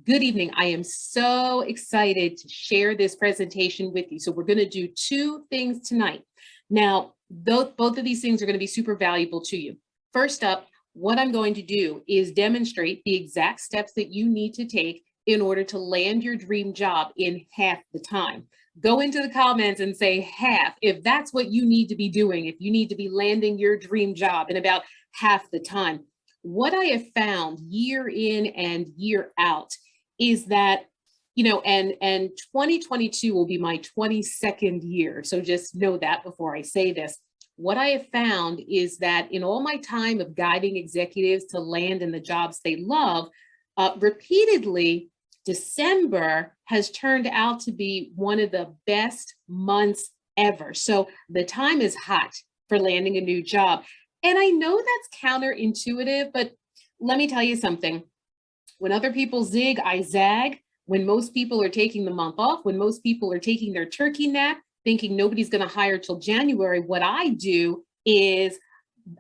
Good evening. I am so excited to share this presentation with you. So we're going to do two things tonight. Now, both of these things are going to be super valuable to you. First up, what I'm going to do is demonstrate the exact steps that you need to take in order to land your dream job in half the time. Go into the comments and say half if that's what you need to be doing, if you need to be landing your dream job in about half the time. What I have found year in and year out is that, and 2022 will be my 22nd year. So just know that before I say this. What I have found is that in all my time of guiding executives to land in the jobs they love, repeatedly, December has turned out to be one of the best months ever. So the time is hot for landing a new job. And I know that's counterintuitive, but let me tell you something. When other people zig, I zag. When most people are taking the month off, when most people are taking their turkey nap, thinking nobody's going to hire till January, what I do is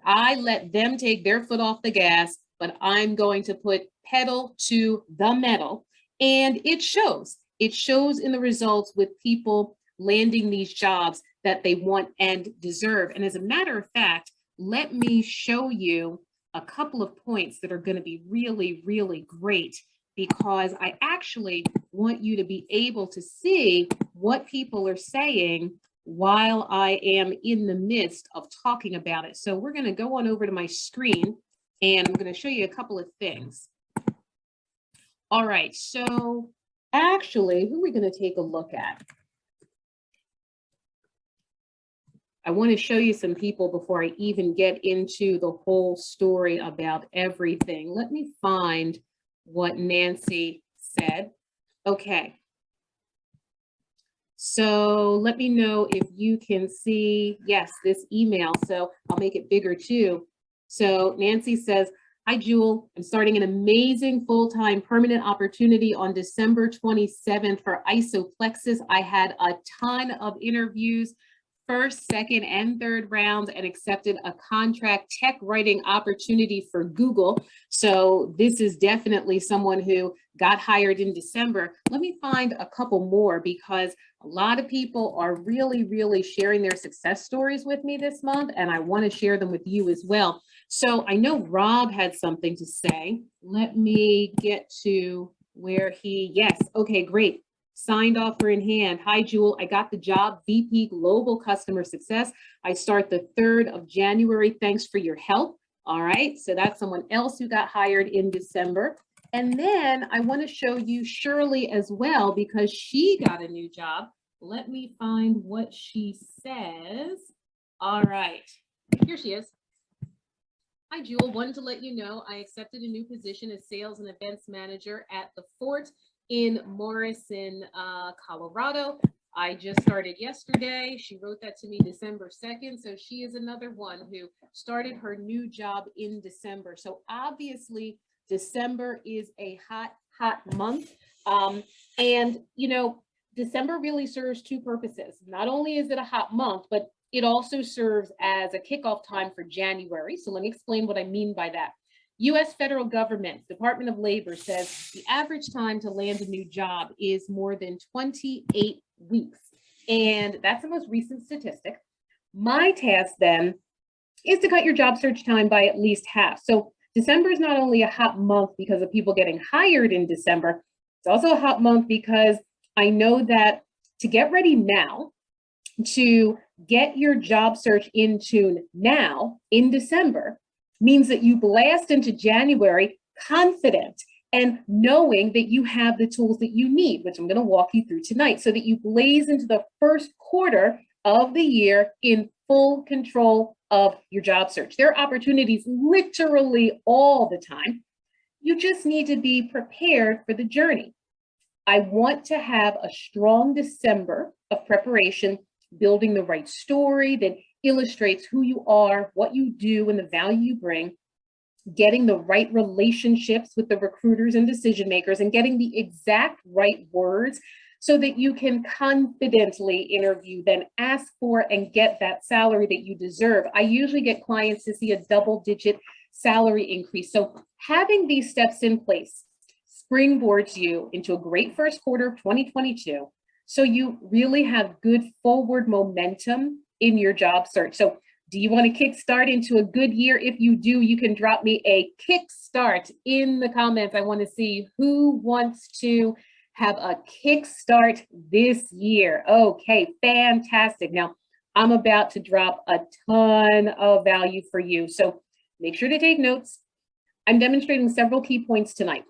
I let them take their foot off the gas, but I'm going to put pedal to the metal. And it shows. It shows in the results with people landing these jobs that they want and deserve. And as a matter of fact, let me show you a couple of points that are going to be really, really great, because I actually want you to be able to see what people are saying while I am in the midst of talking about it. So we're going to go on over to my screen and I'm going to show you a couple of things. All right, so actually, who are we going to take a look at? I want to show you some people before I even get into the whole story about everything. Let me find what Nancy said. Okay. So let me know if you can see, yes, this email. So I'll make it bigger too. So Nancy says, "Hi, Jewel. I'm starting an amazing full-time permanent opportunity on December 27th for Isoplexis. I had a ton of interviews, first, second, and third rounds, and accepted a contract tech writing opportunity for Google." So this is definitely someone who got hired in December. Let me find a couple more, because a lot of people are really, really sharing their success stories with me this month, and I want to share them with you as well. So I know Rob had something to say. Let me get to where yes, okay, great. Signed offer in hand. "Hi, Jewel. I got the job, VP Global Customer Success. I start the 3rd of January. Thanks for your help." All right, so that's someone else who got hired in December. And then I want to show you Shirley as well, because she got a new job. Let me find what she says. All right, here she is. "Hi, Jewel. Wanted to let you know I accepted a new position as sales and events manager at the Fort in Morrison, Colorado. I just started yesterday." She wrote that to me December 2nd. So she is another one who started her new job in December. So obviously December is a hot, hot month. And, December really serves two purposes. Not only is it a hot month, but it also serves as a kickoff time for January. So let me explain what I mean by that. U.S. federal government, Department of Labor, says the average time to land a new job is more than 28 weeks. And that's the most recent statistic. My task then is to cut your job search time by at least half. So December is not only a hot month because of people getting hired in December, it's also a hot month because I know that to get ready now, to get your job search in tune now in December, means that you blast into January confident and knowing that you have the tools that you need, which I'm going to walk you through tonight, so that you blaze into the first quarter of the year in full control of your job search. There are opportunities literally all the time. You just need to be prepared for the journey. I want to have a strong December of preparation, building the right story that illustrates who you are, what you do, and the value you bring, getting the right relationships with the recruiters and decision makers, and getting the exact right words so that you can confidently interview, then ask for and get that salary that you deserve. I usually get clients to see a double-digit salary increase. So having these steps in place, springboards you into a great first quarter of 2022. So you really have good forward momentum in your job search. So do you want to kickstart into a good year? If you do, you can drop me a kickstart in the comments. I want to see who wants to have a kickstart this year. Okay, fantastic. Now, I'm about to drop a ton of value for you. So make sure to take notes. I'm demonstrating several key points tonight.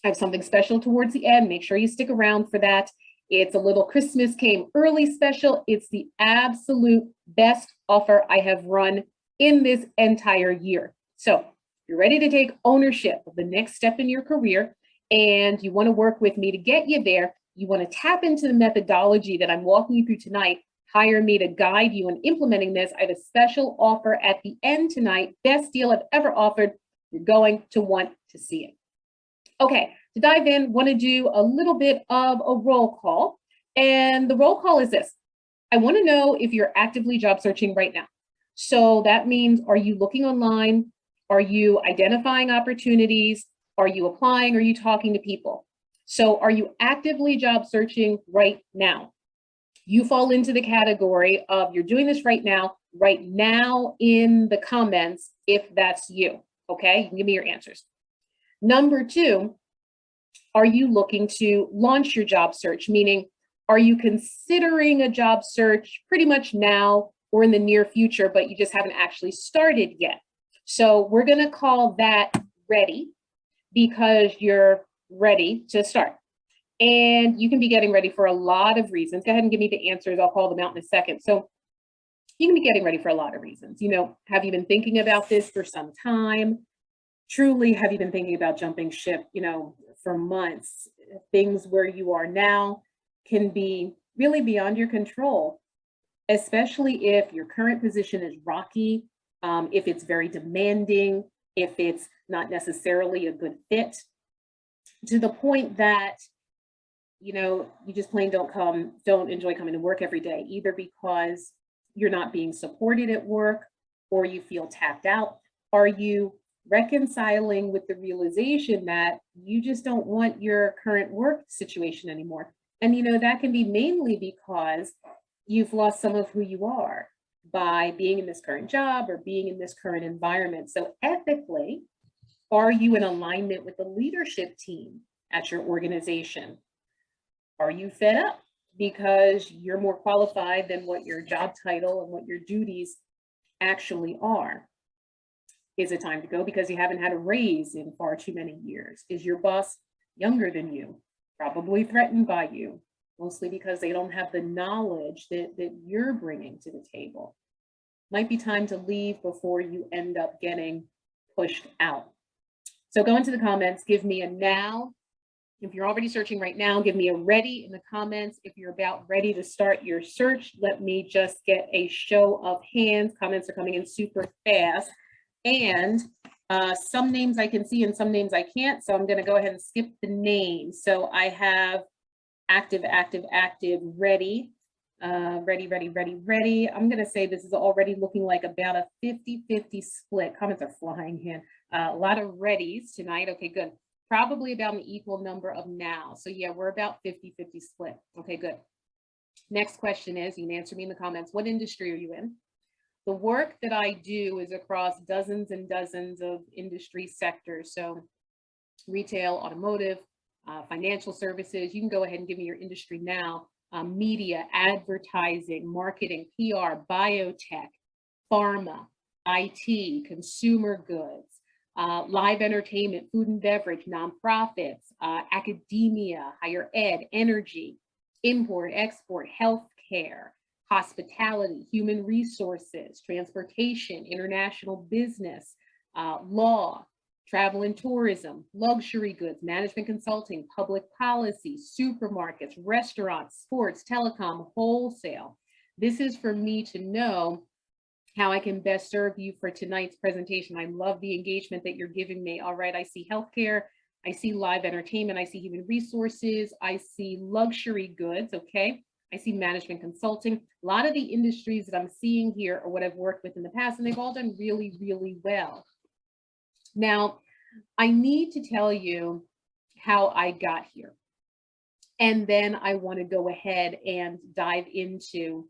I have something special towards the end. Make sure you stick around for that. It's a little Christmas came early special. It's the absolute best offer I have run in this entire year. So you're ready to take ownership of the next step in your career and you want to work with me to get you there. You want to tap into the methodology that I'm walking you through tonight. Hire me to guide you in implementing this. I have a special offer at the end tonight. Best deal I've ever offered. You're going to want to see it. Okay, to dive in, want to do a little bit of a roll call. And the roll call is this. I want to know if you're actively job searching right now. So that means, are you looking online? Are you identifying opportunities? Are you applying? Are you talking to people? So are you actively job searching right now? You fall into the category of you're doing this right now in the comments, if that's you. Okay, you can give me your answers. Number two, are you looking to launch your job search? Meaning, are you considering a job search pretty much now or in the near future, but you just haven't actually started yet? So we're going to call that ready because you're ready to start. And you can be getting ready for a lot of reasons. Go ahead and give me the answers. I'll call them out in a second. So you can be getting ready for a lot of reasons. You know, have you been thinking about this for some time? Truly, have you been thinking about jumping ship, you know, for months? Things where you are now can be really beyond your control, especially if your current position is rocky, if it's very demanding, if it's not necessarily a good fit, to the point that, you know, you just plain don't enjoy coming to work every day, either because you're not being supported at work or you feel tapped out. Are you reconciling with the realization that you just don't want your current work situation anymore? And, you know, that can be mainly because you've lost some of who you are by being in this current job or being in this current environment. So ethically, are you in alignment with the leadership team at your organization? Are you fed up because you're more qualified than what your job title and what your duties actually are? Is it time to go because you haven't had a raise in far too many years? Is your boss younger than you? Probably threatened by you, mostly because they don't have the knowledge that you're bringing to the table. Might be time to leave before you end up getting pushed out. So go into the comments, give me a now. If you're already searching right now, give me a ready in the comments. If you're about ready to start your search, let me just get a show of hands. Comments are coming in super fast. And some names I can see and some names I can't. So I'm going to go ahead and skip the names. So I have active, ready, ready. I'm going to say this is already looking like about a 50-50 split. Comments are flying in. A lot of readies tonight. Okay, good. Probably about an equal number of now. So yeah, we're about 50-50 split. Okay, good. Next question is, you can answer me in the comments. What industry are you in? The work that I do is across dozens and dozens of industry sectors. So retail, automotive, financial services. You can go ahead and give me your industry now. Media, advertising, marketing, PR, biotech, pharma, IT, consumer goods, live entertainment, food and beverage, nonprofits, academia, higher ed, energy, import, export, healthcare, hospitality, human resources, transportation, international business, law, travel and tourism, luxury goods, management consulting, public policy, supermarkets, restaurants, sports, telecom, wholesale. This is for me to know how I can best serve you for tonight's presentation. I love the engagement that you're giving me. All right, I see healthcare, I see live entertainment, I see human resources, I see luxury goods, okay? I see management consulting. A lot of the industries that I'm seeing here are what I've worked with in the past, and they've all done really, really well. Now, I need to tell you how I got here. And then I want to go ahead and dive into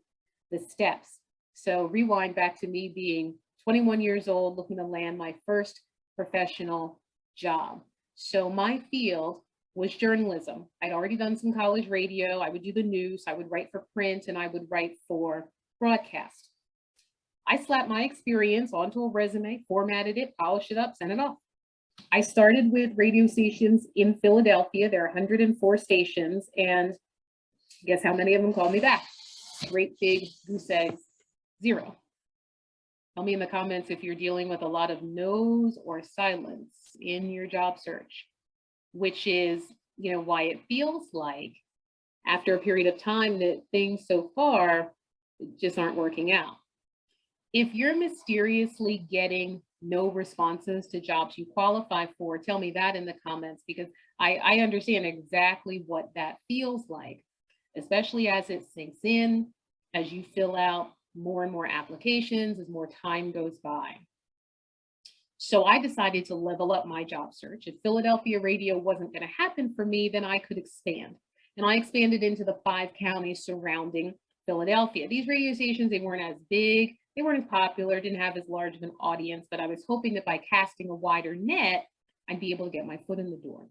the steps. So rewind back to me being 21 years old, looking to land my first professional job. So my field was journalism. I'd already done some college radio. I would do the news. I would write for print, and I would write for broadcast. I slapped my experience onto a resume, formatted it, polished it up, sent it off. I started with radio stations in Philadelphia. There are 104 stations, and guess how many of them called me back? Great big goose eggs, 0. Tell me in the comments if you're dealing with a lot of no's or silence in your job search, which is, why it feels like after a period of time that things so far just aren't working out. If you're mysteriously getting no responses to jobs you qualify for, tell me that in the comments, because I understand exactly what that feels like, especially as it sinks in, as you fill out more and more applications, as more time goes by. So I decided to level up my job search. If Philadelphia radio wasn't going to happen for me, then I could expand. And I expanded into the 5 counties surrounding Philadelphia. These radio stations, they weren't as big, they weren't as popular, didn't have as large of an audience, but I was hoping that by casting a wider net, I'd be able to get my foot in the door.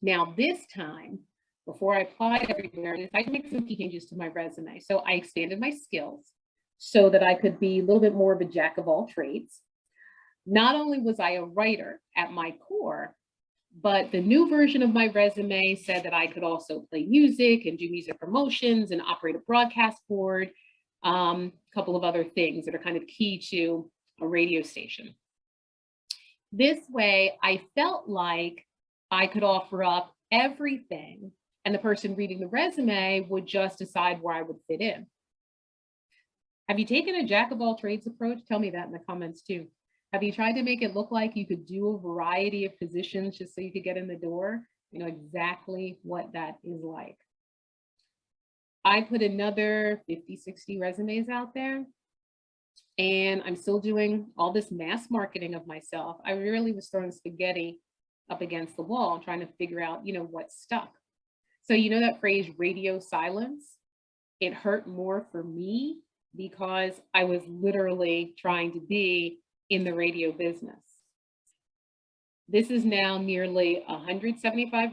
Now this time, before I applied everywhere, I decided to make some key changes to my resume. So I expanded my skills so that I could be a little bit more of a jack of all trades. Not only was I a writer at my core, but the new version of my resume said that I could also play music and do music promotions and operate a broadcast board, a couple of other things that are kind of key to a radio station. This way, I felt like I could offer up everything, and the person reading the resume would just decide where I would fit in. Have you taken a jack of all trades approach? Tell me that in the comments too. Have you tried to make it look like you could do a variety of positions just so you could get in the door? You know exactly what that is like. I put another 50, 60 resumes out there, and I'm still doing all this mass marketing of myself. I really was throwing spaghetti up against the wall, trying to figure out, what stuck. So that phrase radio silence, it hurt more for me because I was literally trying to be in the radio business. This is now nearly 175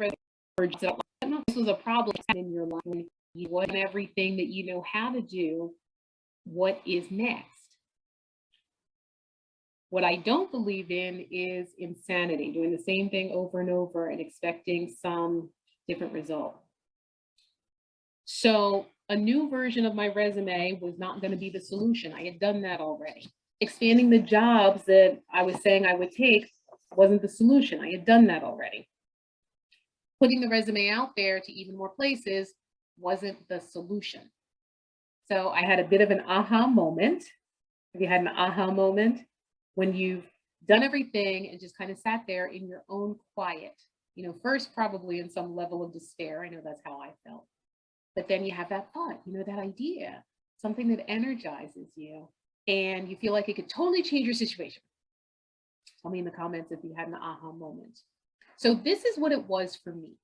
resumes. This was a problem in your life when you want everything that you know how to do. What is next? What I don't believe in is insanity, doing the same thing over and over and expecting some different result. So a new version of my resume was not going to be the solution. I had done that already. Expanding the jobs that I was saying I would take wasn't the solution. I had done that already. Putting the resume out there to even more places wasn't the solution. So I had a bit of an aha moment. Have you had an aha moment? When you've done everything and just kind of sat there in your own quiet, first probably in some level of despair. I know that's how I felt. But then you have that thought, that idea, something that energizes you, and you feel like it could totally change your situation. Tell me in the comments if you had an aha moment. So this is what it was for me.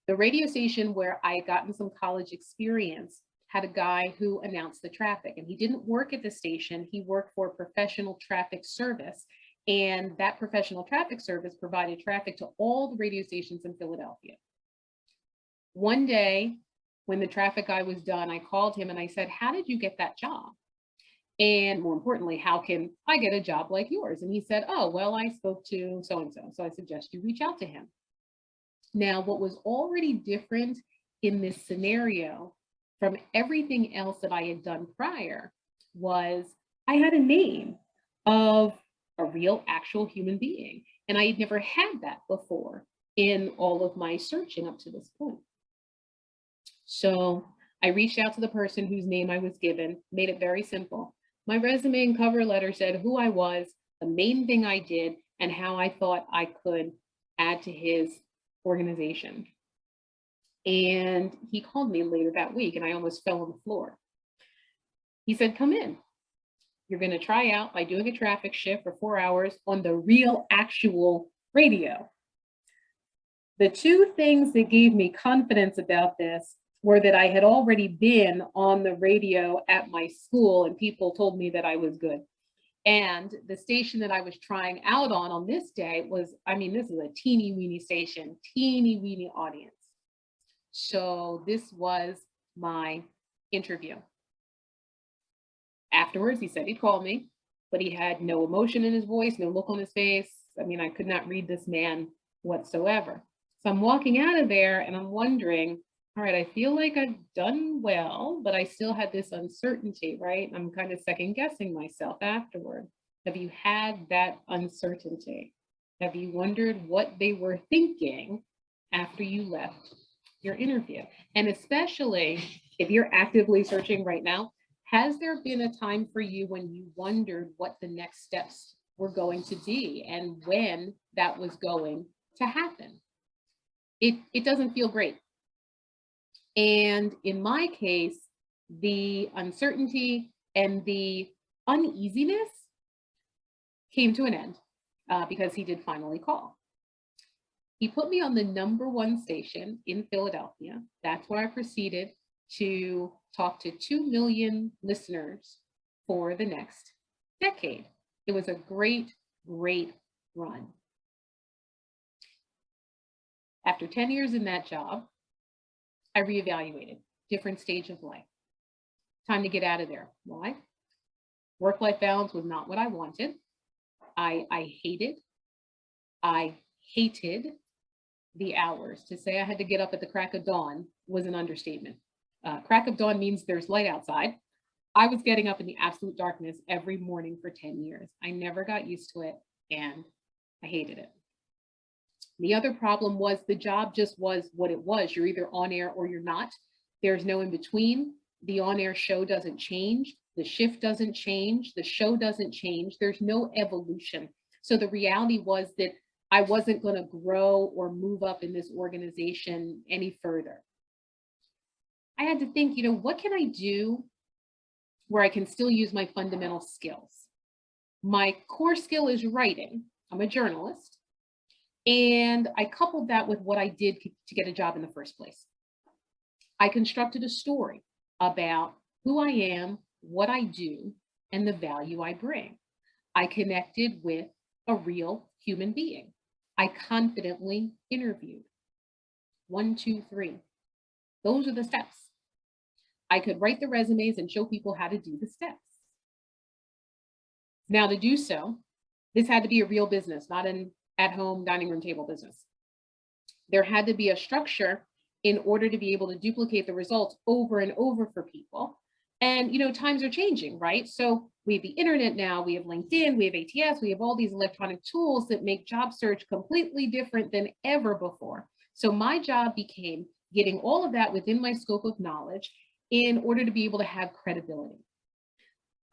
The radio station where I had gotten some college experience had a guy who announced the traffic, and he didn't work at the station. He worked for a professional traffic service, and that professional traffic service provided traffic to all the radio stations in Philadelphia. One day when the traffic guy was done, I called him and I said, how did you get that job? And more importantly, how can I get a job like yours? And he said, oh, well, I spoke to so-and-so, so I suggest you reach out to him. Now, what was already different in this scenario from everything else that I had done prior was I had a name of a real, actual human being. And I had never had that before in all of my searching up to this point. So I reached out to the person whose name I was given, made it very simple. My resume and cover letter said who I was, the main thing I did, and how I thought I could add to his organization. And he called me later that week, and I almost fell on the floor. He said, come in. You're going to try out by doing a traffic shift for 4 hours on the real, actual radio. The two things that gave me confidence about this were that I had already been on the radio at my school and people told me that I was good. And the station that I was trying out on this day was, I mean, this is a teeny weeny station, teeny weeny audience. So this was my interview. Afterwards, he said he'd call me, but he had no emotion in his voice, no look on his face. I mean, I could not read this man whatsoever. So I'm walking out of there and I'm wondering, all right, I feel like I've done well, but I still had this uncertainty, right? I'm kind of second guessing myself afterward. Have you had that uncertainty? Have you wondered what they were thinking after you left your interview? And especially if you're actively searching right now, has there been a time for you when you wondered what the next steps were going to be and when that was going to happen? It doesn't feel great. And in my case, the uncertainty and the uneasiness came to an end because he did finally call. He put me on the #1 station in Philadelphia. That's where I proceeded to talk to 2 million listeners for the next decade. It was a great, great run. After 10 years in that job, I reevaluated, different stage of life. Time to get out of there. Why? Work-life balance was not what I wanted. I hated the hours. To say I had to get up at the crack of dawn was an understatement. Crack of dawn means there's light outside. I was getting up in the absolute darkness every morning for 10 years. I never got used to it and I hated it. The other problem was the job just was what it was. You're either on air or you're not. There's no in between. The on-air show doesn't change. The shift doesn't change. The show doesn't change. There's no evolution. So the reality was that I wasn't going to grow or move up in this organization any further. I had to think, what can I do where I can still use my fundamental skills? My core skill is writing. I'm a journalist. And I coupled that with what I did to get a job in the first place. I constructed a story about who I am, what I do, and the value I bring. I connected with a real human being. I confidently interviewed. 1, 2, 3. Those are the steps. I could write the resumes and show people how to do the steps. Now, to do so, this had to be a real business, not an at-home dining room table business. There had to be a structure in order to be able to duplicate the results over and over for people. And, times are changing, right? So we have the internet now, we have LinkedIn, we have ATS, we have all these electronic tools that make job search completely different than ever before. So my job became getting all of that within my scope of knowledge in order to be able to have credibility.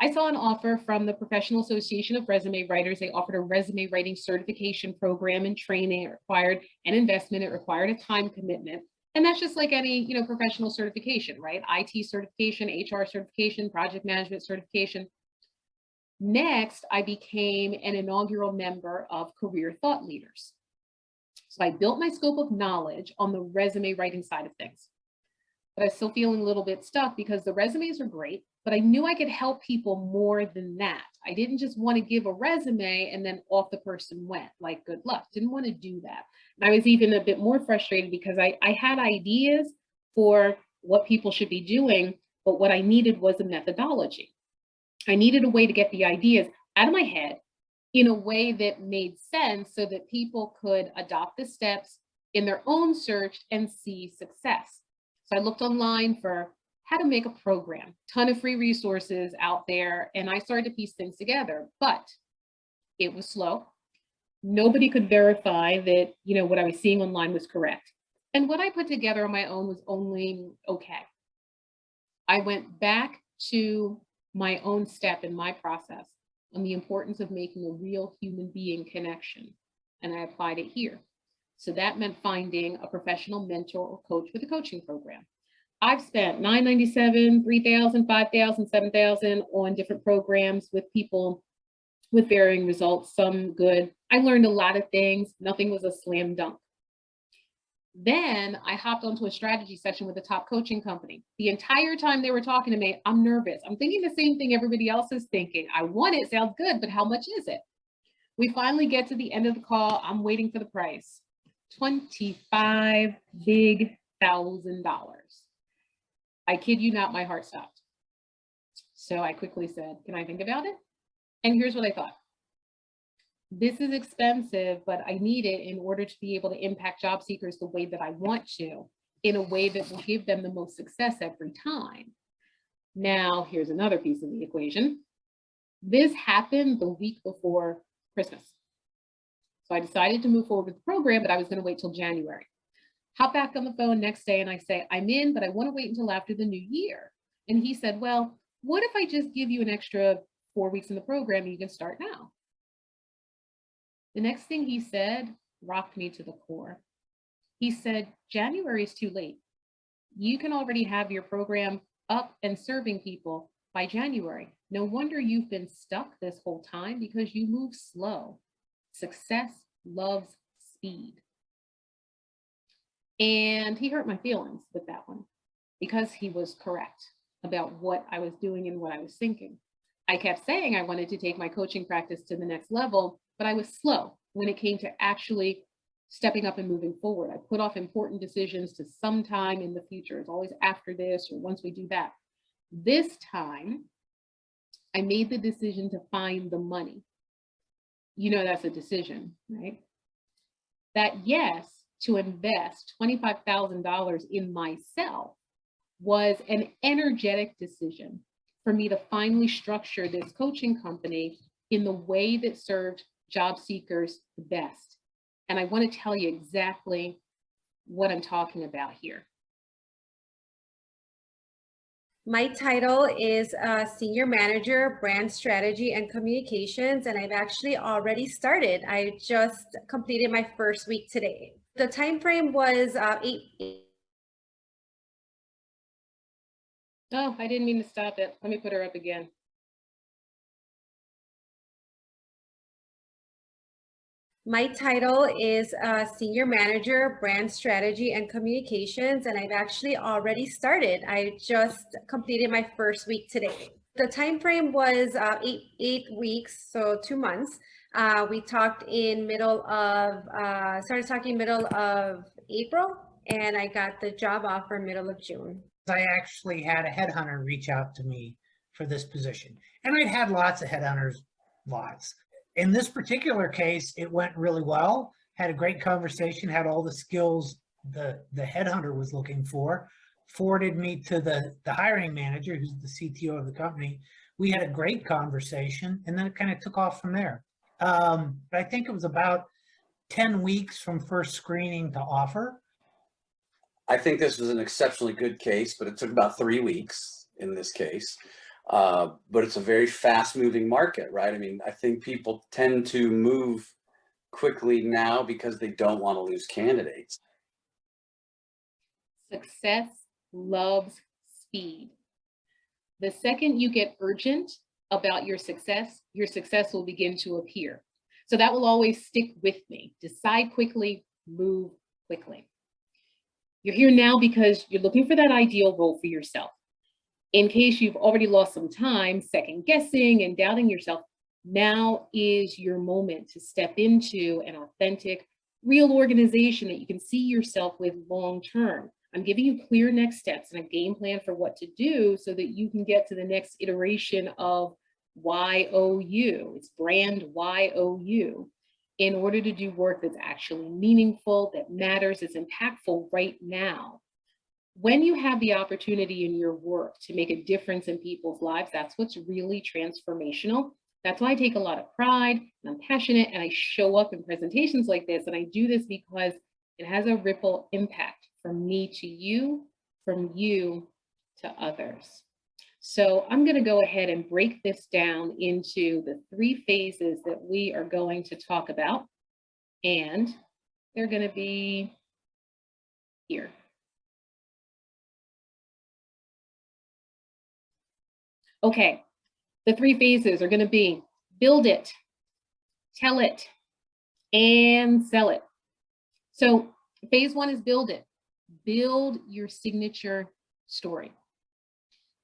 I saw an offer from the Professional Association of Resume Writers. They offered a resume writing certification program and training. It required an investment. It required a time commitment. And that's just like any, professional certification, right? IT certification, HR certification, project management certification. Next, I became an inaugural member of Career Thought Leaders. So I built my scope of knowledge on the resume writing side of things. But I was still feeling a little bit stuck because the resumes are great, but I knew I could help people more than that. I didn't just want to give a resume and then off the person went, like, good luck. Didn't want to do that. And I was even a bit more frustrated because I had ideas for what people should be doing, but what I needed was a methodology. I needed a way to get the ideas out of my head in a way that made sense so that people could adopt the steps in their own search and see success. So I looked online for how to make a program, ton of free resources out there, and I started to piece things together, but it was slow. Nobody could verify that, what I was seeing online was correct. And what I put together on my own was only okay. I went back to my own step in my process on the importance of making a real human being connection, and I applied it here. So that meant finding a professional mentor or coach for the coaching program. I've spent $997, $3,000, $5,000, $7,000 on different programs with people with varying results, some good. I learned a lot of things. Nothing was a slam dunk. Then I hopped onto a strategy session with a top coaching company. The entire time they were talking to me, I'm nervous. I'm thinking the same thing everybody else is thinking. I want it, sounds good, but how much is it? We finally get to the end of the call. I'm waiting for the price. $25 big $1,000. I kid you not, my heart stopped. So I quickly said, can I think about it? And here's what I thought. This is expensive, but I need it in order to be able to impact job seekers the way that I want to, in a way that will give them the most success every time. Now, here's another piece of the equation. This happened the week before Christmas. So I decided to move forward with the program, but I was going to wait till January. Hop back on the phone next day and I say, I'm in, but I want to wait until after the new year. And he said, well, what if I just give you an extra 4 weeks in the program and you can start now? The next thing he said rocked me to the core. He said, January is too late. You can already have your program up and serving people by January. No wonder you've been stuck this whole time, because you move slow. Success loves speed. And he hurt my feelings with that one, because he was correct about what I was doing and what I was thinking. I kept saying I wanted to take my coaching practice to the next level, but I was slow when it came to actually stepping up and moving forward. I put off important decisions to sometime in the future. It's always after this or once we do that. This time, I made the decision to find the money. You know, that's a decision, right? That yes, to invest $25,000 in myself was an energetic decision for me to finally structure this coaching company in the way that served job seekers the best. And I want to tell you exactly what I'm talking about here. My title is Senior Manager, Brand Strategy and Communications, and I've actually already started. I just completed my first week today. The time frame was Oh, I didn't mean to stop it. Let me put her up again. My title is Senior Manager, Brand Strategy and Communications, and I've actually already started. I just completed my first week today. The time frame was eight weeks, so 2 months. We talked in started talking middle of April, and I got the job offer middle of June. I actually had a headhunter reach out to me for this position, and I'd had lots of headhunters, lots. In this particular case, it went really well, had a great conversation, had all the skills the headhunter was looking for, forwarded me to the hiring manager, who's the CTO of the company. We had a great conversation, and then it kind of took off from there. I think it was about 10 weeks from first screening to offer. I think this was an exceptionally good case, but it took about 3 weeks in this case. But it's a very fast-moving market, right? I mean, I think people tend to move quickly now because they don't want to lose candidates. Success loves speed. The second you get urgent about your success will begin to appear. So that will always stick with me. Decide quickly, move quickly. You're here now because you're looking for that ideal role for yourself. In case you've already lost some time second guessing and doubting yourself, now is your moment to step into an authentic, real organization that you can see yourself with long term. I'm giving you clear next steps and a game plan for what to do so that you can get to the next iteration of YOU. It's brand YOU. In order to do work that's actually meaningful, that matters, that's impactful right now. When you have the opportunity in your work to make a difference in people's lives, that's what's really transformational. That's why I take a lot of pride and I'm passionate and I show up in presentations like this. And I do this because it has a ripple impact from me to you, from you to others. So I'm going to go ahead and break this down into the 3 phases that we are going to talk about. And they're going to be here. Okay, the 3 phases are going to be build it, tell it, and sell it. So Phase one is build it. Build your signature story.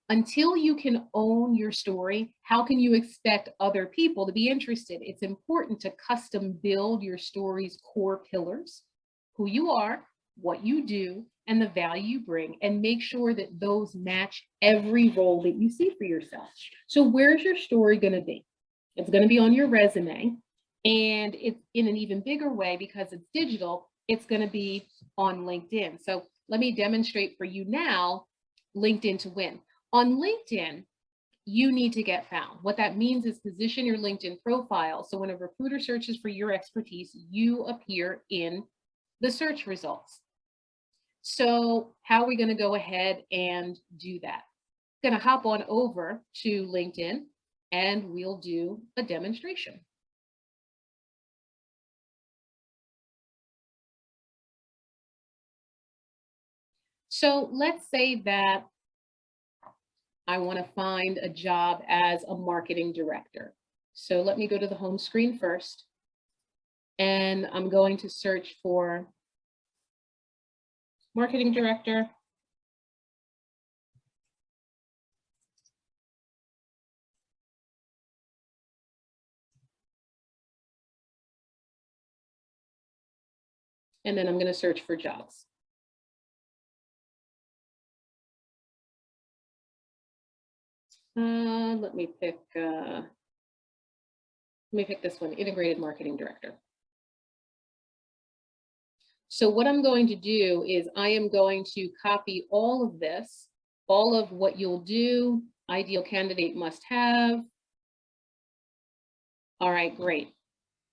Until you can own your story, how can you expect other people to be interested? It's important to custom build your story's core pillars, who you are, what you do, and the value you bring, and make sure that those match every role that you see for yourself. So where's your story going to be? It's going to be on your resume, and it's in an even bigger way because it's digital. It's going to be on LinkedIn. So let me demonstrate for you now, LinkedIn to win. On LinkedIn, you need to get found. What that means is position your LinkedIn profile. So when a recruiter searches for your expertise, you appear in the search results. So how are we going to go ahead and do that? I'm going to hop on over to LinkedIn and we'll do a demonstration. So let's say that I want to find a job as a marketing director. So let me go to the home screen first, and I'm going to search for marketing director. And then I'm going to search for jobs. Let me pick this one, integrated marketing director. So what I'm going to do is I am going to copy all of this, all of what you'll do, ideal candidate must have. All right, great.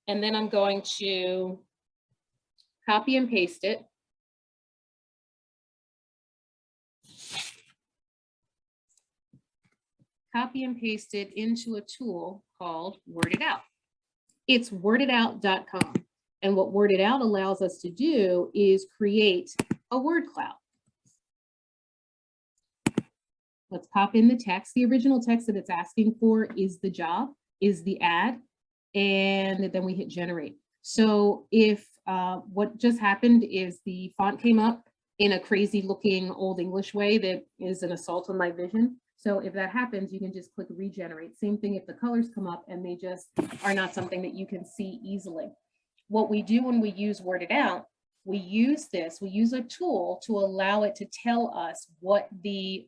And then I'm going to copy and paste it. Copy and paste it into a tool called Word It Out. It's worditout.com. And what Word It Out allows us to do is create a word cloud. Let's pop in the text. The original text that it's asking for is the job, is the ad, and then we hit generate. So if what just happened is the font came up in a crazy looking old English way that is an assault on my vision. So if that happens, you can just click regenerate. Same thing if the colors come up and they just are not something that you can see easily. What we do when we use Word It Out, we use a tool to allow it to tell us what the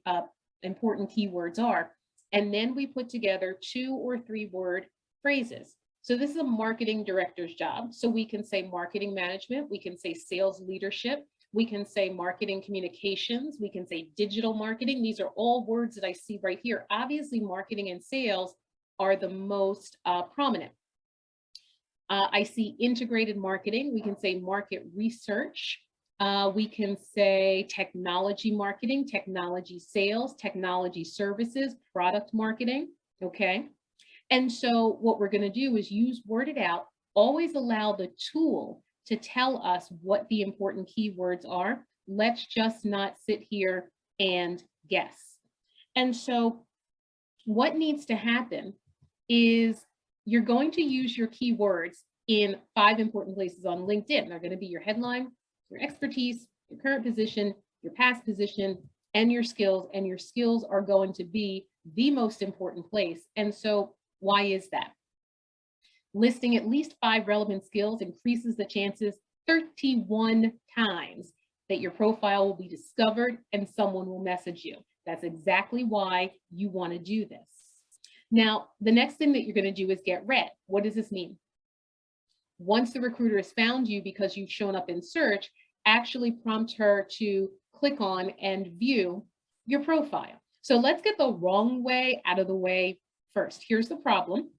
important keywords are. And then we put together 2 or 3 word phrases. So this is a marketing director's job. So we can say marketing management, we can say sales leadership, we can say marketing communications, we can say digital marketing. These are all words that I see right here. Obviously, marketing and sales are the most prominent. I see integrated marketing. We can say market research. We can say technology marketing, technology sales, technology services, product marketing, okay? And so what we're gonna do is use Word It Out, always allow the tool to tell us what the important keywords are. Let's just not sit here and guess. And so what needs to happen is you're going to use your keywords in 5 important places on LinkedIn. They're going to be your headline, your expertise, your current position, your past position, and your skills. And your skills are going to be the most important place. And so why is that? Listing at least 5 relevant skills increases the chances 31 times that your profile will be discovered and someone will message you. That's exactly why you want to do this. Now, the next thing that you're going to do is get read. What does this mean? Once the recruiter has found you because you've shown up in search, actually prompt her to click on and view your profile. So let's get the wrong way out of the way first. Here's the problem.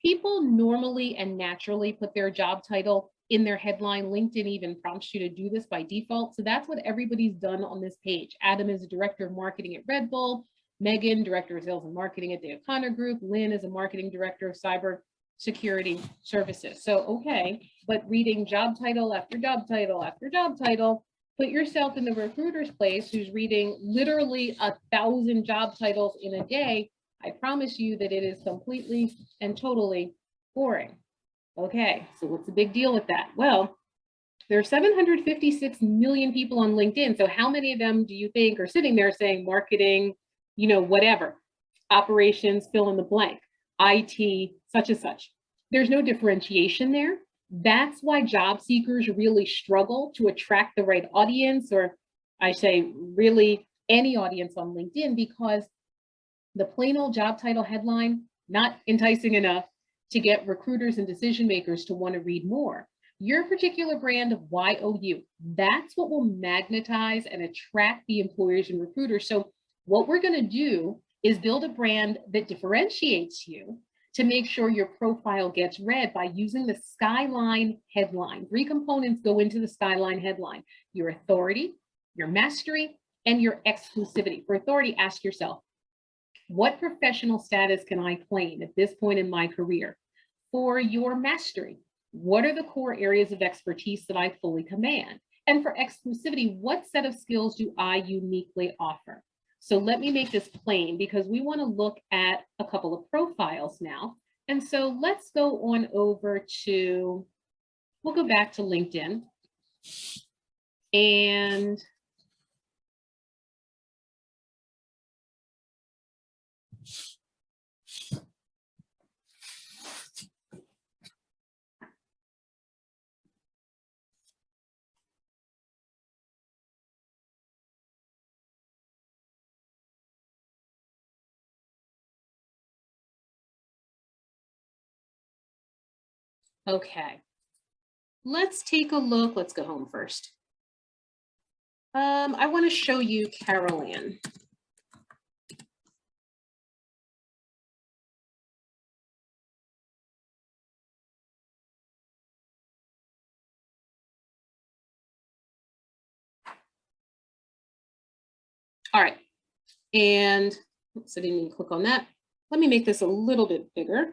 People normally and naturally put their job title in their headline. LinkedIn even prompts you to do this by default. So that's what everybody's done on this page. Adam is a director of marketing at Red Bull. Megan, director of sales and marketing at the O'Connor Group. Lynn is a marketing director of cyber security services. So, okay, but reading job title after job title after job title, put yourself in the recruiter's place who's reading literally 1,000 job titles in a day. I promise you that it is completely and totally boring. Okay, so what's the big deal with that? Well, There are 756 million people on LinkedIn. So how many of them do you think are sitting there saying marketing, whatever, operations, fill in the blank, IT, such and such? There's no differentiation there. That's why job seekers really struggle to attract the right audience, or I say really any audience on LinkedIn, because the plain old job title headline, not enticing enough to get recruiters and decision makers to want to read more. Your particular brand of YOU, that's what will magnetize and attract the employers and recruiters. So what we're going to do is build a brand that differentiates you to make sure your profile gets read by using the skyline headline. 3 components go into the skyline headline: your authority, your mastery, and your exclusivity. For authority, ask yourself, what professional status can I claim at this point in my career? For your mastery, what are the core areas of expertise that I fully command? And for exclusivity, what set of skills do I uniquely offer? So let me make this plain, because we want to look at a couple of profiles now. And so let's go on over to, we'll go back to LinkedIn. And okay, let's take a look. Let's go home first. I want to show you Carol Ann. All right, and oops, I didn't even click on that. Let me make this a little bit bigger,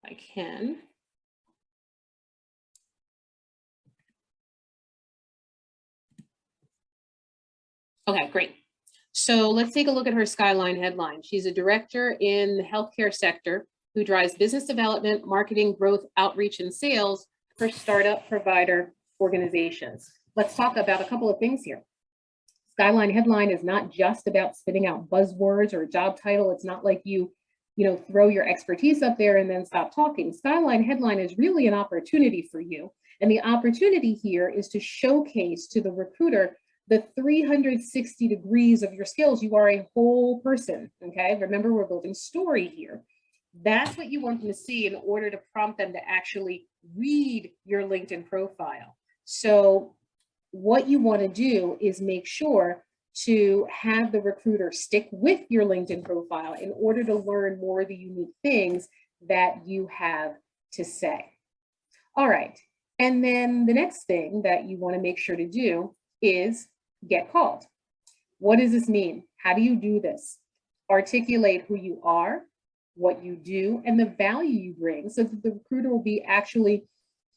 if I can. Okay, great. So let's take a look at her skyline headline. She's a director in the healthcare sector who drives business development, marketing, growth, outreach, and sales for startup provider organizations. Let's talk about a couple of things here. Skyline headline is not just about spitting out buzzwords or a job title. It's not like you throw your expertise up there and then stop talking. Skyline headline is really an opportunity for you. And the opportunity here is to showcase to the recruiter the 360 degrees of your skills. You are a whole person, okay? Remember, we're building story here. That's what you want them to see in order to prompt them to actually read your LinkedIn profile. So what you want to do is make sure to have the recruiter stick with your LinkedIn profile in order to learn more of the unique things that you have to say. All right, and then the next thing that you want to make sure to do is get called. What does this mean? How do you do this? Articulate who you are, what you do, and the value you bring so that the recruiter will be actually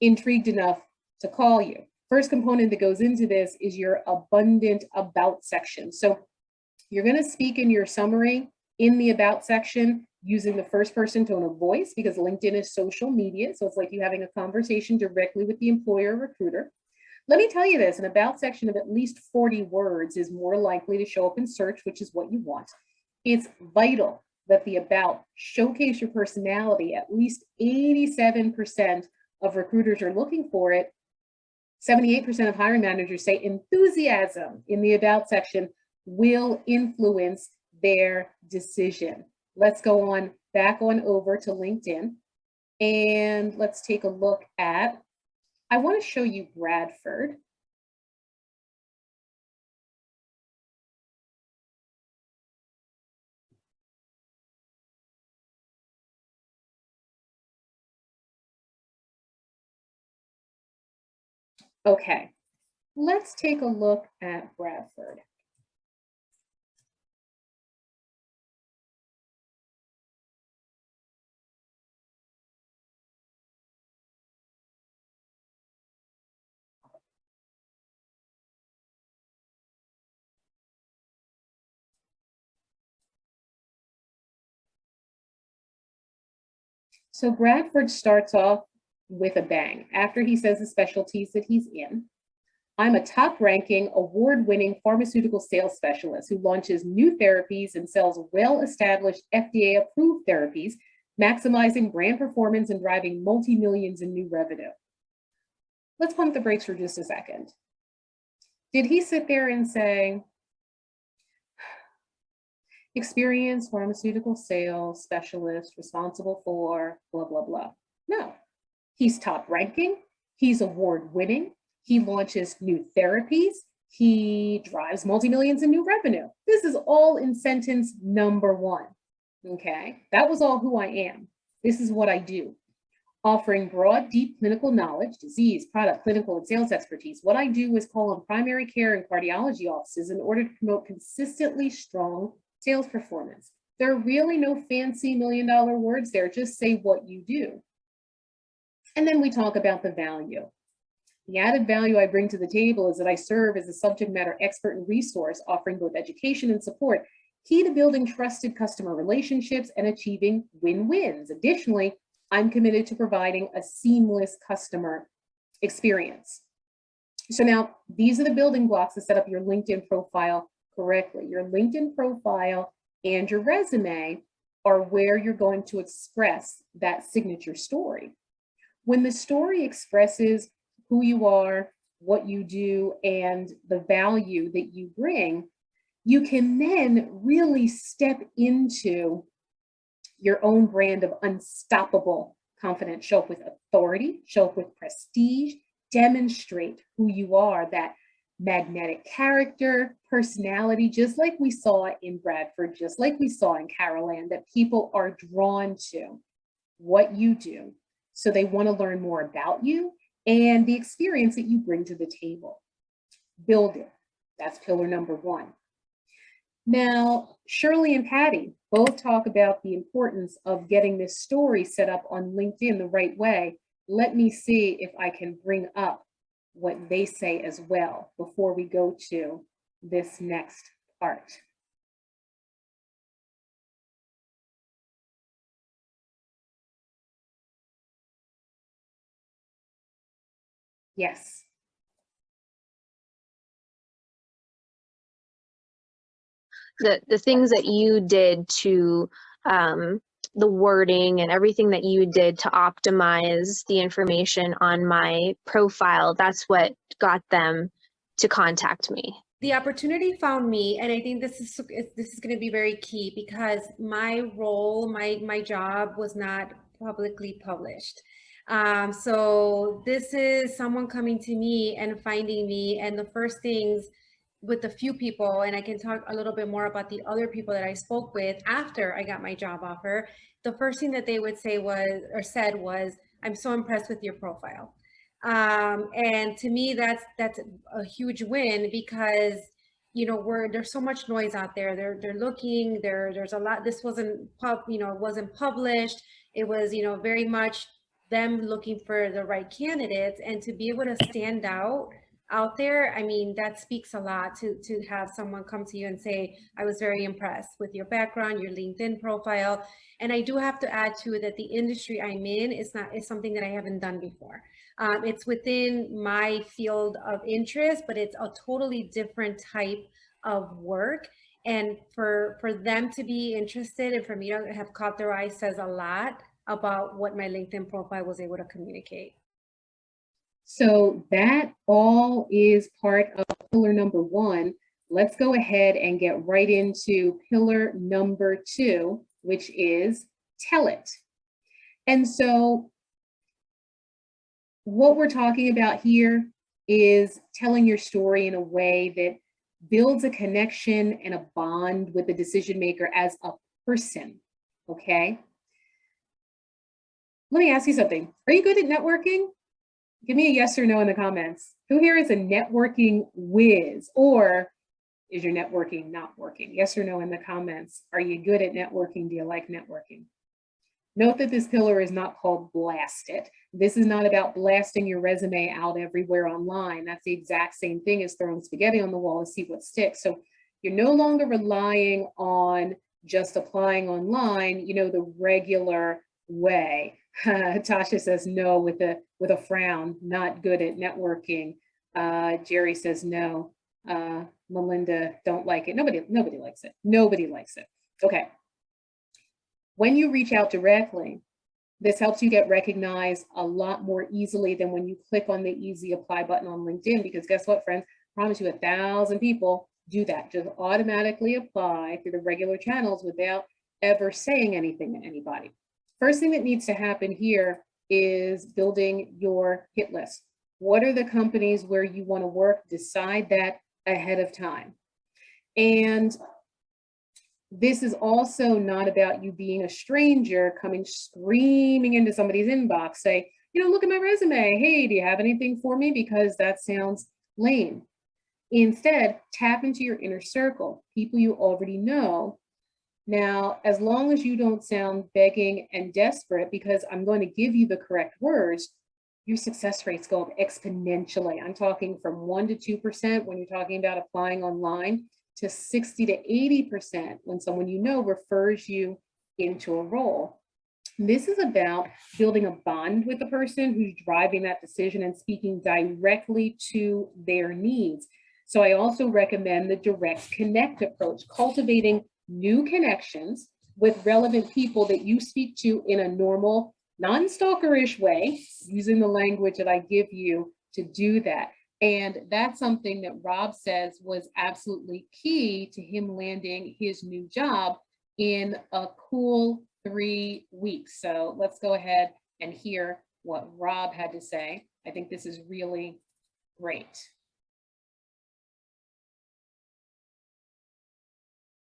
intrigued enough to call you. First component that goes into this is your abundant about section. So you're going to speak in your summary in the about section using the first person tone of voice, because LinkedIn is social media. So it's like you having a conversation directly with the employer or recruiter. Let me tell you this, an about section of at least 40 words is more likely to show up in search, which is what you want. It's vital that the about showcase your personality. At least 87% of recruiters are looking for it. 78% of hiring managers say enthusiasm in the about section will influence their decision. Let's go on back on over to LinkedIn and let's take a look at, I want to show you Bradford. Okay, let's take a look at Bradford. So Bradford starts off with a bang. After he says the specialties that he's in, I'm a top-ranking, award-winning pharmaceutical sales specialist who launches new therapies and sells well-established FDA-approved therapies, maximizing brand performance and driving multi-millions in new revenue. Let's pump the brakes for just a second. Did he sit there and say, experienced pharmaceutical sales specialist responsible for blah, blah, blah? No, he's top-ranking, he's award-winning, he launches new therapies, he drives multi-millions in new revenue. This is all in sentence number one, okay? That was all who I am. This is what I do. Offering broad, deep clinical knowledge, disease, product, clinical, and sales expertise. What I do is call on primary care and cardiology offices in order to promote consistently strong sales performance. There are really no fancy million-dollar words there, just say what you do. And then we talk about the value. The added value I bring to the table is that I serve as a subject matter expert and resource, offering both education and support, key to building trusted customer relationships and achieving win-wins. Additionally, I'm committed to providing a seamless customer experience. So now these are the building blocks to set up your LinkedIn profile correctly. Your LinkedIn profile and your resume are where you're going to express that signature story. When the story expresses who you are, what you do, and the value that you bring, you can then really step into your own brand of unstoppable confidence. Show up with authority, show up with prestige, demonstrate who you are, that magnetic character, personality, just like we saw in Bradford, just like we saw in Carol Ann, that people are drawn to what you do. So they want to learn more about you and the experience that you bring to the table. Build it. That's pillar number one. Now, Shirley and Patty both talk about the importance of getting this story set up on LinkedIn the right way. Let me see if I can bring up what they say as well before we go to this next part. Yes. The things that you did to the wording and everything that you did to optimize the information on my profile, that's what got them to contact me. The opportunity found me, and I think this is going to be very key because my role, my job was not publicly published. So this is someone coming to me and finding me, and the first things with a few people, and I can talk a little bit more about the other people that I spoke with after I got my job offer, the first thing that they would say said was, I'm so impressed with your profile. And to me, that's a huge win because, you know, there's so much noise out there. They're looking, there's a lot, this wasn't wasn't published. It was, very much them looking for the right candidates, and to be able to stand out there, I mean, that speaks a lot to have someone come to you and say, I was very impressed with your background, your LinkedIn profile. And I do have to add to it that the industry I'm in is something that I haven't done before. It's within my field of interest, but it's a totally different type of work. And for them to be interested and for me to have caught their eye says a lot about what my LinkedIn profile was able to communicate. So that all is part of pillar number one. Let's go ahead and get right into pillar number two, which is tell it. And so what we're talking about here is telling your story in a way that builds a connection and a bond with the decision maker as a person, okay? Let me ask you something. Are you good at networking? Give me a yes or no in the comments. Who here is a networking whiz, or is your networking not working? Yes or no in the comments. Are you good at networking? Do you like networking? Note that this pillar is not called blast it. This is not about blasting your resume out everywhere online. That's the exact same thing as throwing spaghetti on the wall and see what sticks. So you're no longer relying on just applying online, the regular way. Tasha says no with a frown, not good at networking. Jerry says no. Melinda, don't like it. Nobody likes it. Nobody likes it. Okay. When you reach out directly, this helps you get recognized a lot more easily than when you click on the easy apply button on LinkedIn, because guess what, friends? I promise you 1,000 people do that. Just automatically apply through the regular channels without ever saying anything to anybody. First thing that needs to happen here is building your hit list. What are the companies where you want to work? Decide that ahead of time. And this is also not about you being a stranger coming screaming into somebody's inbox, say, you know, look at my resume. Hey, do you have anything for me? Because that sounds lame. Instead, tap into your inner circle, people you already know. Now, as long as you don't sound begging and desperate, because I'm going to give you the correct words, your success rates go up exponentially. I'm talking from 1 to 2% when you're talking about applying online, to 60 to 80% when someone you know refers you into a role. This is about building a bond with the person who's driving that decision and speaking directly to their needs. So I also recommend the direct connect approach, cultivating new connections with relevant people that you speak to in a normal, non-stalkerish way, using the language that I give you to do that. And that's something that Rob says was absolutely key to him landing his new job in a cool 3 weeks. So let's go ahead and hear what Rob had to say. I think this is really great.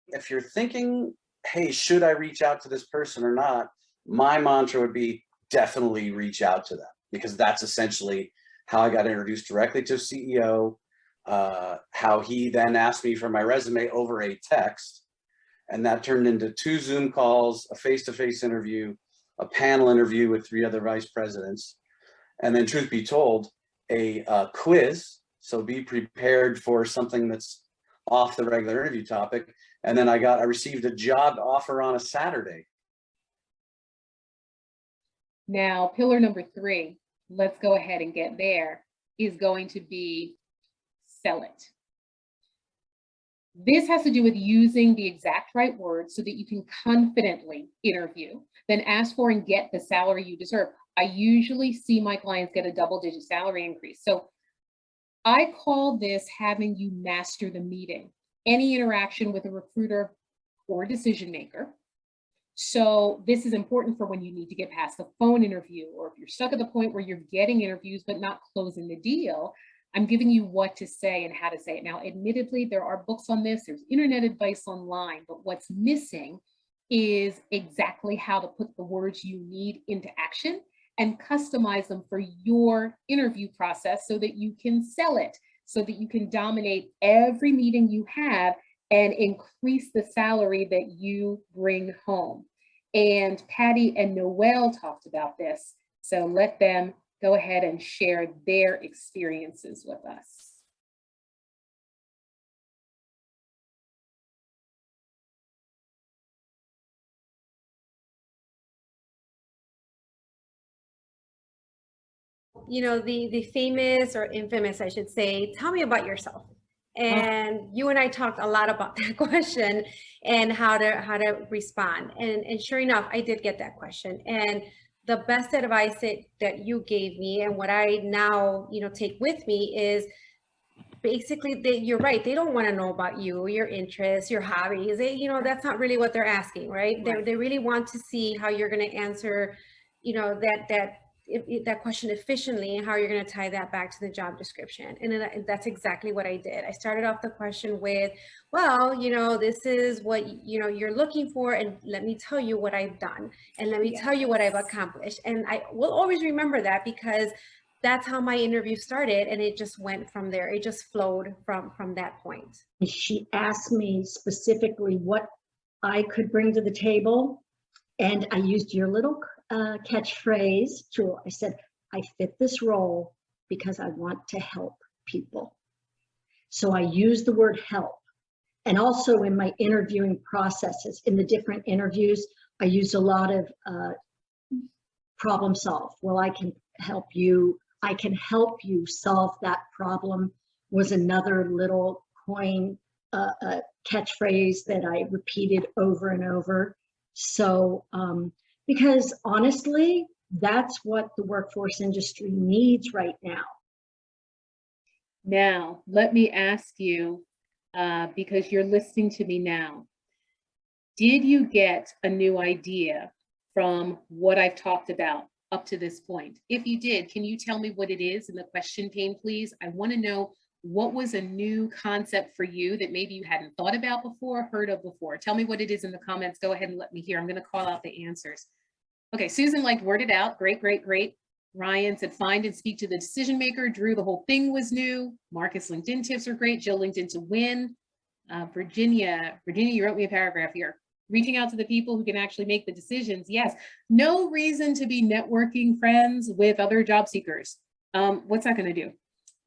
If you're thinking, hey, should I reach out to this person or not? My mantra would be definitely reach out to them, because that's essentially how I got introduced directly to a CEO, how he then asked me for my resume over a text, and that turned into 2 Zoom calls, a face-to-face interview, a panel interview with 3 other vice presidents, and then, truth be told, a quiz. So be prepared for something that's off the regular interview topic. And then I received a job offer on a Saturday. Now, pillar number 3, let's go ahead and get there, is going to be sell it. This has to do with using the exact right words so that you can confidently interview, then ask for and get the salary you deserve. I usually see my clients get a double-digit salary increase. So I call this having you master the meeting, any interaction with a recruiter or decision maker. So this is important for when you need to get past the phone interview, or if you're stuck at the point where you're getting interviews but not closing the deal. I'm giving you what to say and how to say it. Now, admittedly, there are books on this, there's internet advice online, but what's missing is exactly how to put the words you need into action and customize them for your interview process so that you can sell it, so that you can dominate every meeting you have and increase the salary that you bring home. And Patty and Noelle talked about this, so let them go ahead and share their experiences with us. You know, the famous, or infamous, I should say, tell me about yourself. And you and I talked a lot about that question and how to respond. And sure enough, I did get that question. And the best advice that you gave me, and what I now, you know, take with me, is basically you're right. They don't want to know about you, your interests, your hobbies. You know, that's not really what they're asking, right? They really want to see how you're going to answer, you know, that question efficiently, and how you're going to tie that back to the job description. And that's exactly what I did. I started off the question with, well, you know, this is what, you know, you're looking for, and let me tell you what I've done, and let me tell you what I've accomplished. And I will always remember that, because that's how my interview started, and it just went from there. It just flowed from that point. She asked me specifically what I could bring to the table, and I used your little catchphrase, Jewel. I said, I fit this role because I want to help people. So I use the word help. And also in my interviewing processes, in the different interviews, I use a lot of problem solve. Well, I can help you solve that problem was another little coin, catchphrase that I repeated over and over. So, because honestly, that's what the workforce industry needs right now. Now, let me ask you, because you're listening to me now, did you get a new idea from what I've talked about up to this point? If you did, can you tell me what it is in the question pane, please? I want to know what was a new concept for you that maybe you hadn't thought about before, heard of before. Tell me what it is in the comments. Go ahead and let me hear. I'm going to call out the answers. Okay, Susan liked word it out. Great, great, great. Ryan said find and speak to the decision maker. Drew, the whole thing was new. Marcus, LinkedIn tips are great. Jill, LinkedIn to win. Virginia, you wrote me a paragraph here. Reaching out to the people who can actually make the decisions. Yes, no reason to be networking friends with other job seekers. What's that going to do?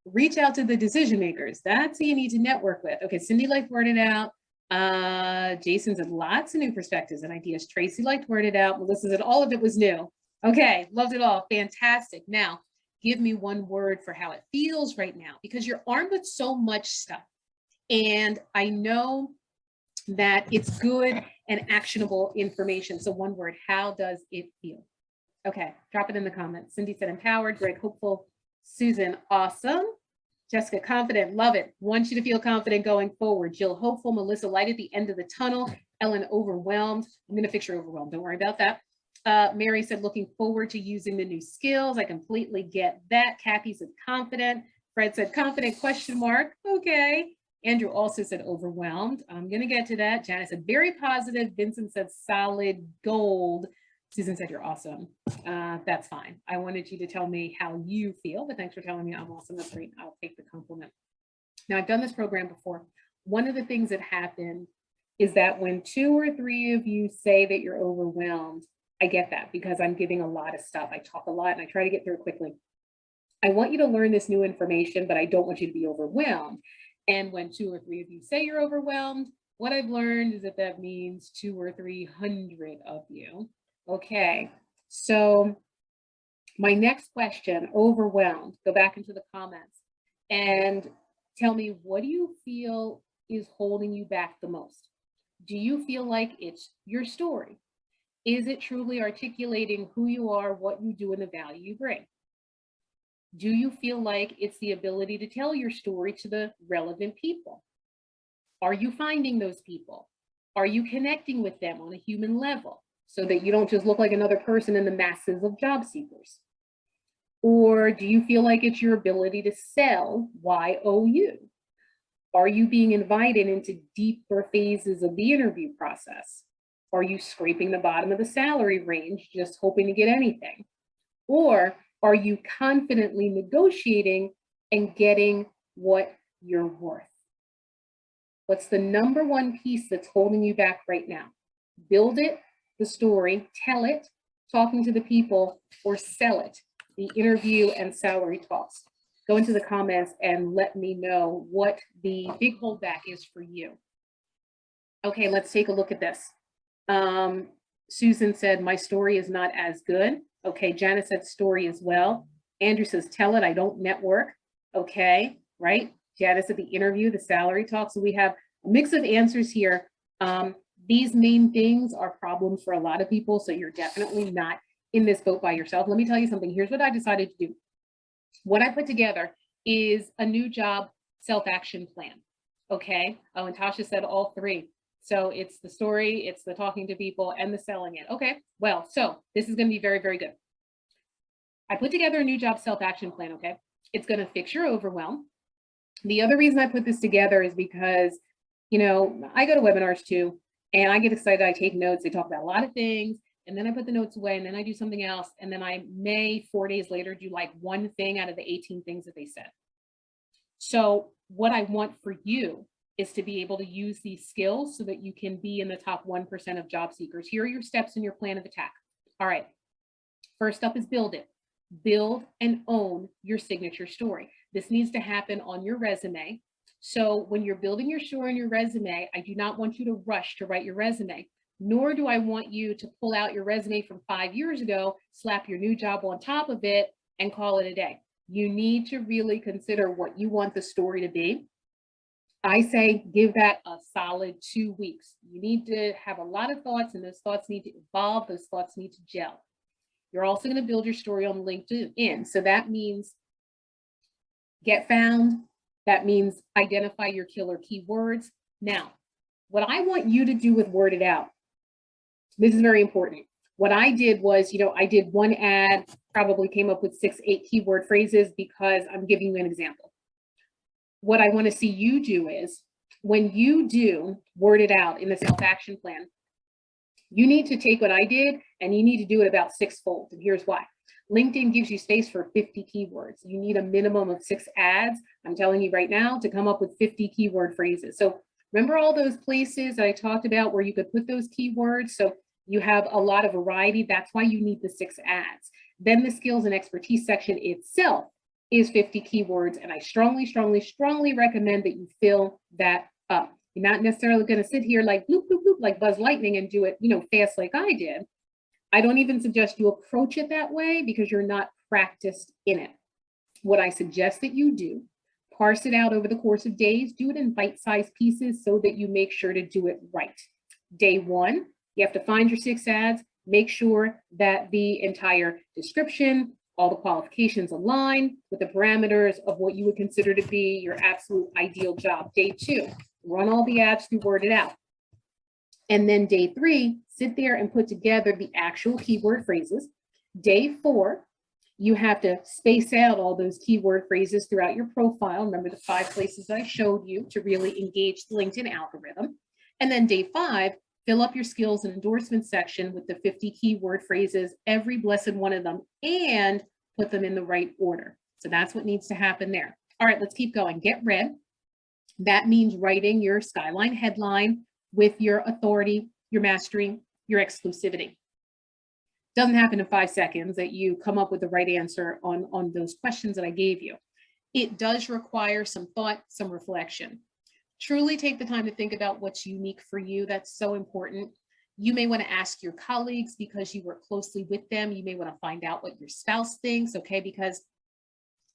Reach out to the decision makers. That's who you need to network with. Okay, Cindy liked word it out. Jason said lots of new perspectives and ideas. Tracy liked word it out. Melissa said all of it was new. Okay, loved it all. Fantastic. Now, give me one word for how it feels right now, because you're armed with so much stuff. And I know that it's good and actionable information. So one word, how does it feel? Okay, drop it in the comments. Cindy said empowered, Greg hopeful, Susan awesome, Jessica confident, love it, want you to feel confident going forward. Jill hopeful, Melissa light at the end of the tunnel, Ellen overwhelmed. I'm going to fix your overwhelmed, don't worry about that. Mary said looking forward to using the new skills. I completely get that. Kathy said confident. Fred said confident question mark. Okay. Andrew also said overwhelmed. I'm going to get to that. Janice said very positive. Vincent said solid gold. Susan said you're awesome. That's fine. I wanted you to tell me how you feel, but thanks for telling me I'm awesome. That's great. I'll take the compliment. Now, I've done this program before. One of the things that happened is that when 2 or 3 of you say that you're overwhelmed, I get that because I'm giving a lot of stuff. I talk a lot and I try to get through it quickly. I want you to learn this new information, but I don't want you to be overwhelmed. And when 2 or 3 of you say you're overwhelmed, what I've learned is that that means 200 or 300 of you. Okay, so my next question, overwhelmed, go back into the comments and tell me, what do you feel is holding you back the most? Do you feel like it's your story? Is it truly articulating who you are, what you do, and the value you bring? Do you feel like it's the ability to tell your story to the relevant people? Are you finding those people? Are you connecting with them on a human level so that you don't just look like another person in the masses of job seekers? Or do you feel like it's your ability to sell YOU? Are you being invited into deeper phases of the interview process? Are you scraping the bottom of the salary range, just hoping to get anything? Or are you confidently negotiating and getting what you're worth? What's the number one piece that's holding you back right now? Build it, the story, tell it, talking to the people, or sell it, the interview and salary talks. Go into the comments and let me know what the big holdback is for you. Okay, let's take a look at this. Susan said, my story is not as good. Okay, Janice said story as well. Andrew says, tell it, I don't network. Okay, right? Janice said the interview, the salary talk. So we have a mix of answers here. These main things are problems for a lot of people. So you're definitely not in this boat by yourself. Let me tell you something. Here's what I decided to do. What I put together is a new job self-action plan. Okay. Oh, and Tasha said all 3. So it's the story, it's the talking to people, and the selling it. Okay, well, so this is going to be very, very good. I put together a new job self-action plan, okay? It's going to fix your overwhelm. The other reason I put this together is because, you know, I go to webinars too, and I get excited, I take notes, they talk about a lot of things, and then I put the notes away, and then I do something else, and then I may 4 days later do like one thing out of the 18 things that they said. So what I want for you is to be able to use these skills so that you can be in the top 1% of job seekers. Here are your steps in your plan of attack. All right, first up is build it. Build and own your signature story. This needs to happen on your resume. So when you're building your story on your resume, I do not want you to rush to write your resume. nor do I want you to pull out your resume from 5 years ago, slap your new job on top of it, and call it a day. You need to really consider what you want the story to be. I say give that a solid 2 weeks. You need to have a lot of thoughts, and those thoughts need to evolve. Those thoughts need to gel. You're also going to build your story on LinkedIn. So that means get found. That means identify your killer keywords. Now, what I want you to do with Word It Out, this is very important. What I did was, I did one ad, probably came up with 6, 8 keyword phrases because I'm giving you an example. What I want to see you do is when you do Word It Out in the self-action plan, you need to take what I did and you need to do it about 6-fold. And here's why. LinkedIn gives you space for 50 keywords. You need a minimum of 6 ads. I'm telling you right now to come up with 50 keyword phrases. So remember all those places that I talked about where you could put those keywords? So you have a lot of variety. That's why you need the 6 ads. Then the skills and expertise section itself is 50 keywords. And I strongly, strongly, strongly recommend that you fill that up. You're not necessarily going to sit here like bloop, bloop, bloop, like Buzz Lightning and do it, fast like I did. I don't even suggest you approach it that way because you're not practiced in it. What I suggest that you do, parse it out over the course of days, do it in bite-sized pieces so that you make sure to do it right. Day 1, you have to find your 6 ads, make sure that the entire description, all the qualifications align with the parameters of what you would consider to be your absolute ideal job. Day 2, run all the ads through Word It Out. And then day 3, sit there and put together the actual keyword phrases. Day 4, you have to space out all those keyword phrases throughout your profile. Remember the 5 places I showed you to really engage the LinkedIn algorithm. And then day 5, fill up your skills and endorsement section with the 50 keyword phrases, every blessed one of them, and put them in the right order. So that's what needs to happen there. All right, let's keep going. Get read. That means writing your skyline headline with your authority, your mastery, your exclusivity. Doesn't happen in 5 seconds that you come up with the right answer on those questions that I gave you. It does require some thought, some reflection. Truly take the time to think about what's unique for you. That's so important. You may want to ask your colleagues because you work closely with them. You may want to find out what your spouse thinks, okay? Because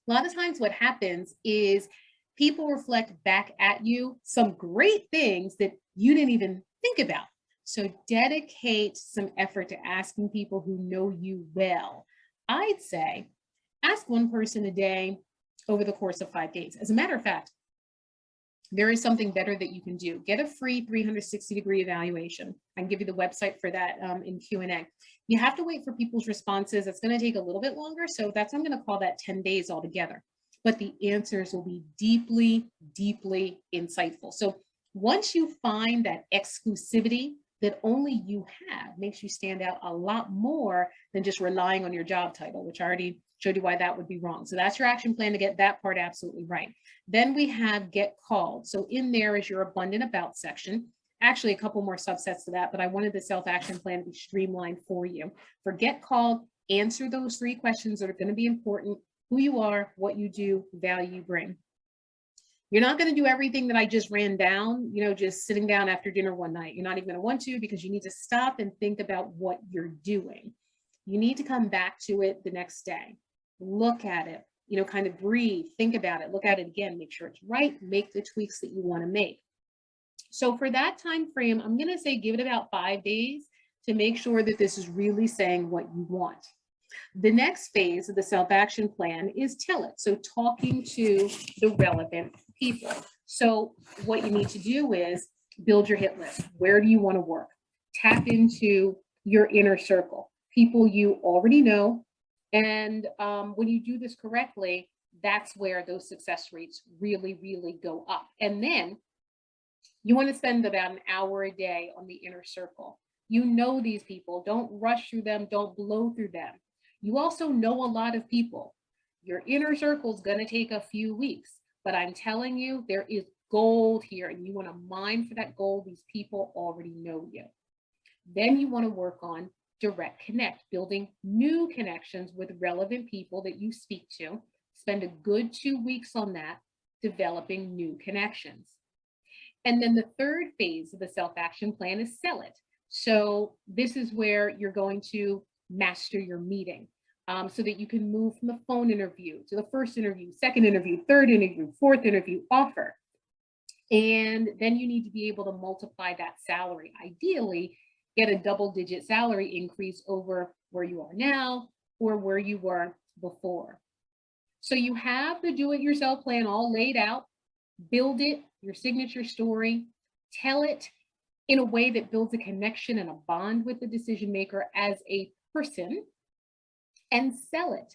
a lot of times what happens is people reflect back at you some great things that you didn't even think about. So dedicate some effort to asking people who know you well. I'd say ask one person a day over the course of 5 days. As a matter of fact, there is something better that you can do. Get a free 360-degree evaluation. I can give you the website for that in Q&A. You have to wait for people's responses. It's going to take a little bit longer. So I'm going to call that 10 days altogether. But the answers will be deeply, deeply insightful. So once you find that exclusivity that only you have, makes you stand out a lot more than just relying on your job title, which I already showed you why that would be wrong. So that's your action plan to get that part absolutely right. Then we have get called. So in there is your abundant about section. Actually, a couple more subsets to that, but I wanted the self-action plan to be streamlined for you. For get called, answer those 3 questions that are going to be important: who you are, what you do, value you bring. You're not going to do everything that I just ran down, just sitting down after dinner one night. You're not even going to want to, because you need to stop and think about what you're doing. You need to come back to it the next day. Look at it, kind of breathe, think about it, look at it again, make sure it's right, make the tweaks that you want to make. So for that time frame, I'm going to say give it about 5 days to make sure that this is really saying what you want. The next phase of the self-action plan is tell it. So talking to the relevant people. So what you need to do is build your hit list. Where do you want to work? Tap into your inner circle, people you already know. And when you do this correctly, that's where those success rates really, really go up. And then you want to spend about an hour a day on the inner circle. You know these people. Don't rush through them. Don't blow through them. You also know a lot of people. Your inner circle is going to take a few weeks, but I'm telling you, there is gold here, and you want to mine for that gold. These people already know you. Then you want to work on direct connect, building new connections with relevant people that you speak to. Spend a good 2 weeks on that, developing new connections. And then the third phase of the self-action plan is sell it. So this is where you're going to master your meeting, so that you can move from the phone interview to the first interview, second interview, third interview, fourth interview, offer. And then you need to be able to multiply that salary. Ideally, get a double-digit salary increase over where you are now or where you were before. So you have the do-it-yourself plan all laid out. Build it, your signature story, tell it in a way that builds a connection and a bond with the decision maker as a person, and sell it.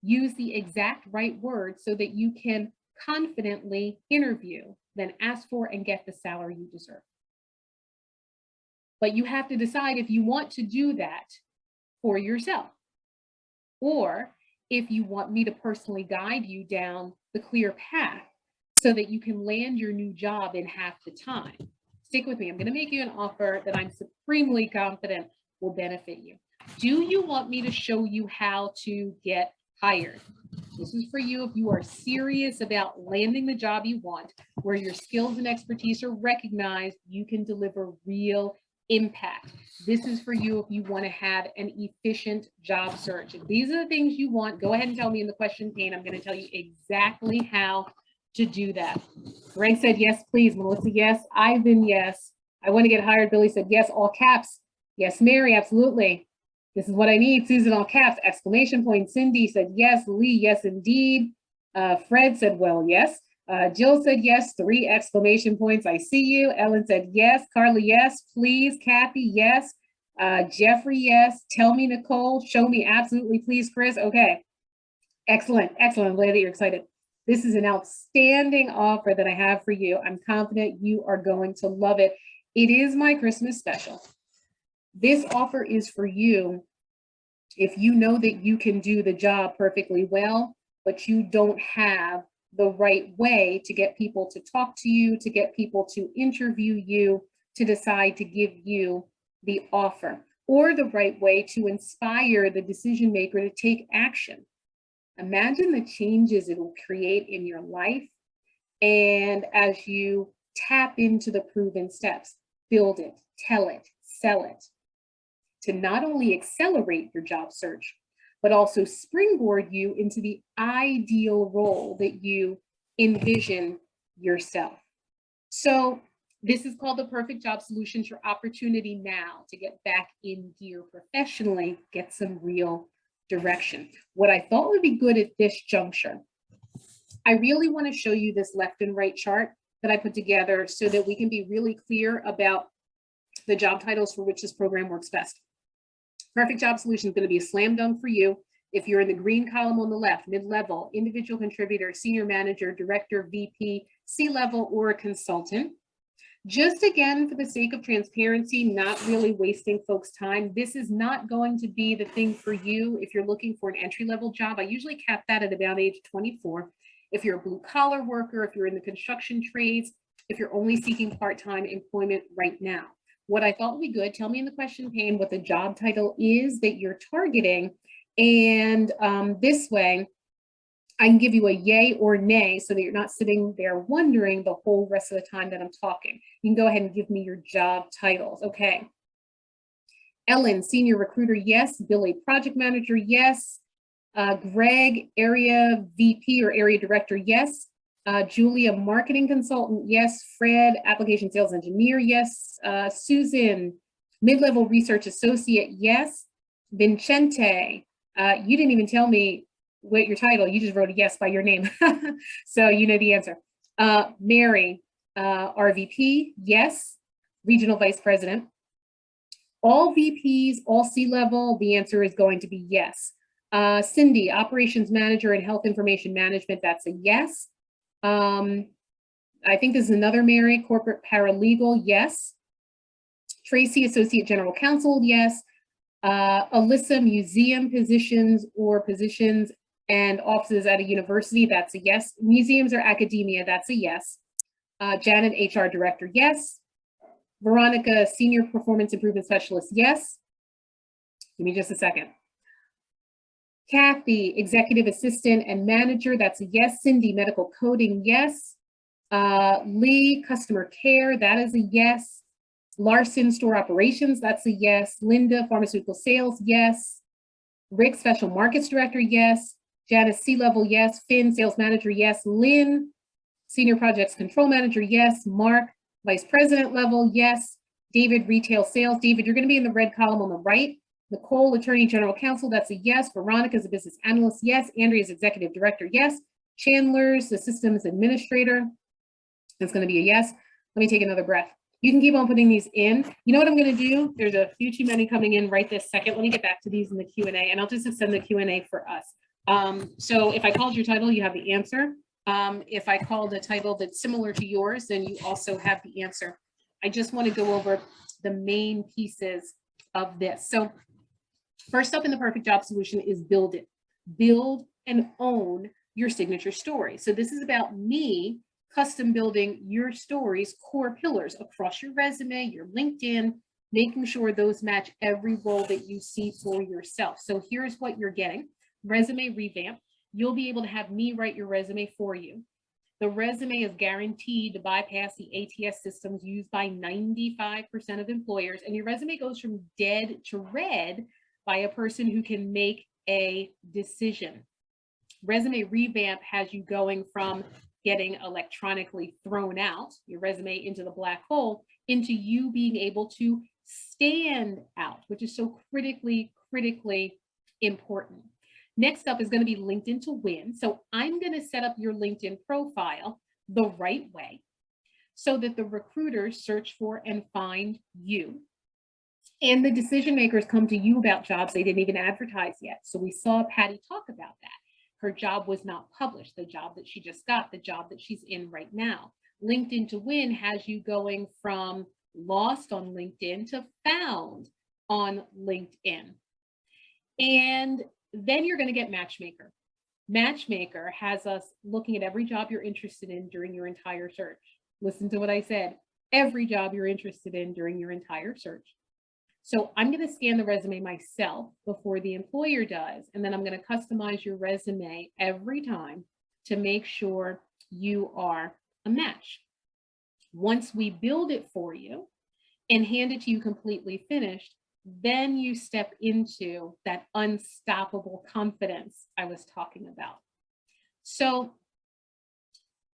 Use the exact right words so that you can confidently interview, then ask for and get the salary you deserve. But you have to decide if you want to do that for yourself, or if you want me to personally guide you down the clear path so that you can land your new job in half the time. Stick with me. I'm going to make you an offer that I'm supremely confident will benefit you. Do you want me to show you how to get hired? This is for you if you are serious about landing the job you want, where your skills and expertise are recognized, you can deliver real impact. This is for you if you want to have an efficient job search. If these are the things you want, go ahead and tell me in the question pane. I'm going to tell you exactly how to do that. Greg said, yes, please. Melissa, yes. Ivan, yes. I want to get hired. Billy said, yes, all caps. Yes, Mary, absolutely. This is what I need. Susan, all caps, exclamation point. Cindy said, yes. Lee, yes, indeed. Fred said, well, yes. Jill said, yes, 3 exclamation points. I see you. Ellen said, yes. Carly, yes. Please. Kathy, yes. Jeffrey, yes. Tell me, Nicole. Show me, absolutely, please, Chris. Okay. Excellent. Excellent. I'm glad that you're excited. This is an outstanding offer that I have for you. I'm confident you are going to love it. It is my Christmas special. This offer is for you if you know that you can do the job perfectly well, but you don't have the right way to get people to talk to you, to get people to interview you, to decide to give you the offer, or the right way to inspire the decision maker to take action. Imagine the changes it will create in your life. And as you tap into the proven steps, build it, tell it, sell it, to not only accelerate your job search, but also springboard you into the ideal role that you envision yourself. So this is called the perfect job solutions, your opportunity now to get back in gear professionally, get some real direction. What I thought would be good at this juncture, I really want to show you this left and right chart that I put together so that we can be really clear about the job titles for which this program works best. Perfect Job Solution is going to be a slam dunk for you if you're in the green column on the left, mid-level, individual contributor, senior manager, director, VP, C-level, or a consultant. Just again, for the sake of transparency, not really wasting folks' time, this is not going to be the thing for you if you're looking for an entry-level job. I usually cap that at about age 24. If you're a blue-collar worker, if you're in the construction trades, if you're only seeking part-time employment right now. What I thought would be good, tell me in the question pane what the job title is that you're targeting. And this way, I can give you a yay or nay so that you're not sitting there wondering the whole rest of the time that I'm talking. You can go ahead and give me your job titles. Okay. Ellen, senior recruiter, yes. Billy, project manager, yes. Greg, area VP or area director, yes. Julia, marketing consultant, yes. Fred, application sales engineer, yes. Susan, mid-level research associate, yes. Vincente, you didn't even tell me what your title, you just wrote a yes by your name. So you know the answer. Mary, RVP, yes. Regional vice president. All VPs, all C-level, the answer is going to be yes. Cindy, operations manager and health information management, that's a yes. I think this is another Mary, corporate paralegal, yes. Tracy, associate general counsel, yes. Alyssa, museum positions or positions and offices at a university, that's a yes. Museums or academia, that's a yes. Janet, HR director, yes. Veronica, senior performance improvement specialist, yes. Give me just a second. Kathy, executive assistant and manager, that's a yes. Cindy, medical coding, yes. Lee, customer care, that is a yes. Larson, store operations, that's a yes. Linda, pharmaceutical sales, yes. Rick, special markets director, yes. Janice, C-level, yes. Finn, sales manager, yes. Lynn, senior projects control manager, yes. Mark, vice president level, yes. David, retail sales. David, you're going to be in the red column on the right. Nicole, attorney general counsel, that's a yes. Veronica is a business analyst, yes. Andrea is executive director, yes. Chandler's the systems administrator, that's going to be a yes. Let me take another breath. You can keep on putting these in. You know what I'm going to do? There's a few too many coming in right this second. Let me get back to these in the Q&A, and I'll just extend the Q&A for us. So if I called your title, you have the answer. If I called a title that's similar to yours, then you also have the answer. I just want to go over the main pieces of this. So first up in the perfect job solution is build it. Build and own your signature story. So this is about me custom building your story's core pillars across your resume, your LinkedIn, making sure those match every role that you see for yourself. So here's what you're getting. Resume revamp. You'll be able to have me write your resume for you. The resume is guaranteed to bypass the ATS systems used by 95% of employers, and your resume goes from dead to red by a person who can make a decision. Resume revamp has you going from getting electronically thrown out, your resume into the black hole, into you being able to stand out, which is so critically important. Next up is going to be LinkedIn to win. So I'm going to set up your LinkedIn profile the right way so that the recruiters search for and find you. And the decision makers come to you about jobs they didn't even advertise yet. So we saw Patty talk about that. Her job was not published, the job that she just got, the job that she's in right now. LinkedIn to win has you going from lost on LinkedIn to found on LinkedIn. And then you're going to get Matchmaker. Matchmaker has us looking at every job you're interested in during your entire search. Listen to what I said, every job you're interested in during your entire search. So I'm going to scan the resume myself before the employer does, and then I'm going to customize your resume every time to make sure you are a match. Once we build it for you and hand it to you completely finished, then you step into that unstoppable confidence I was talking about. So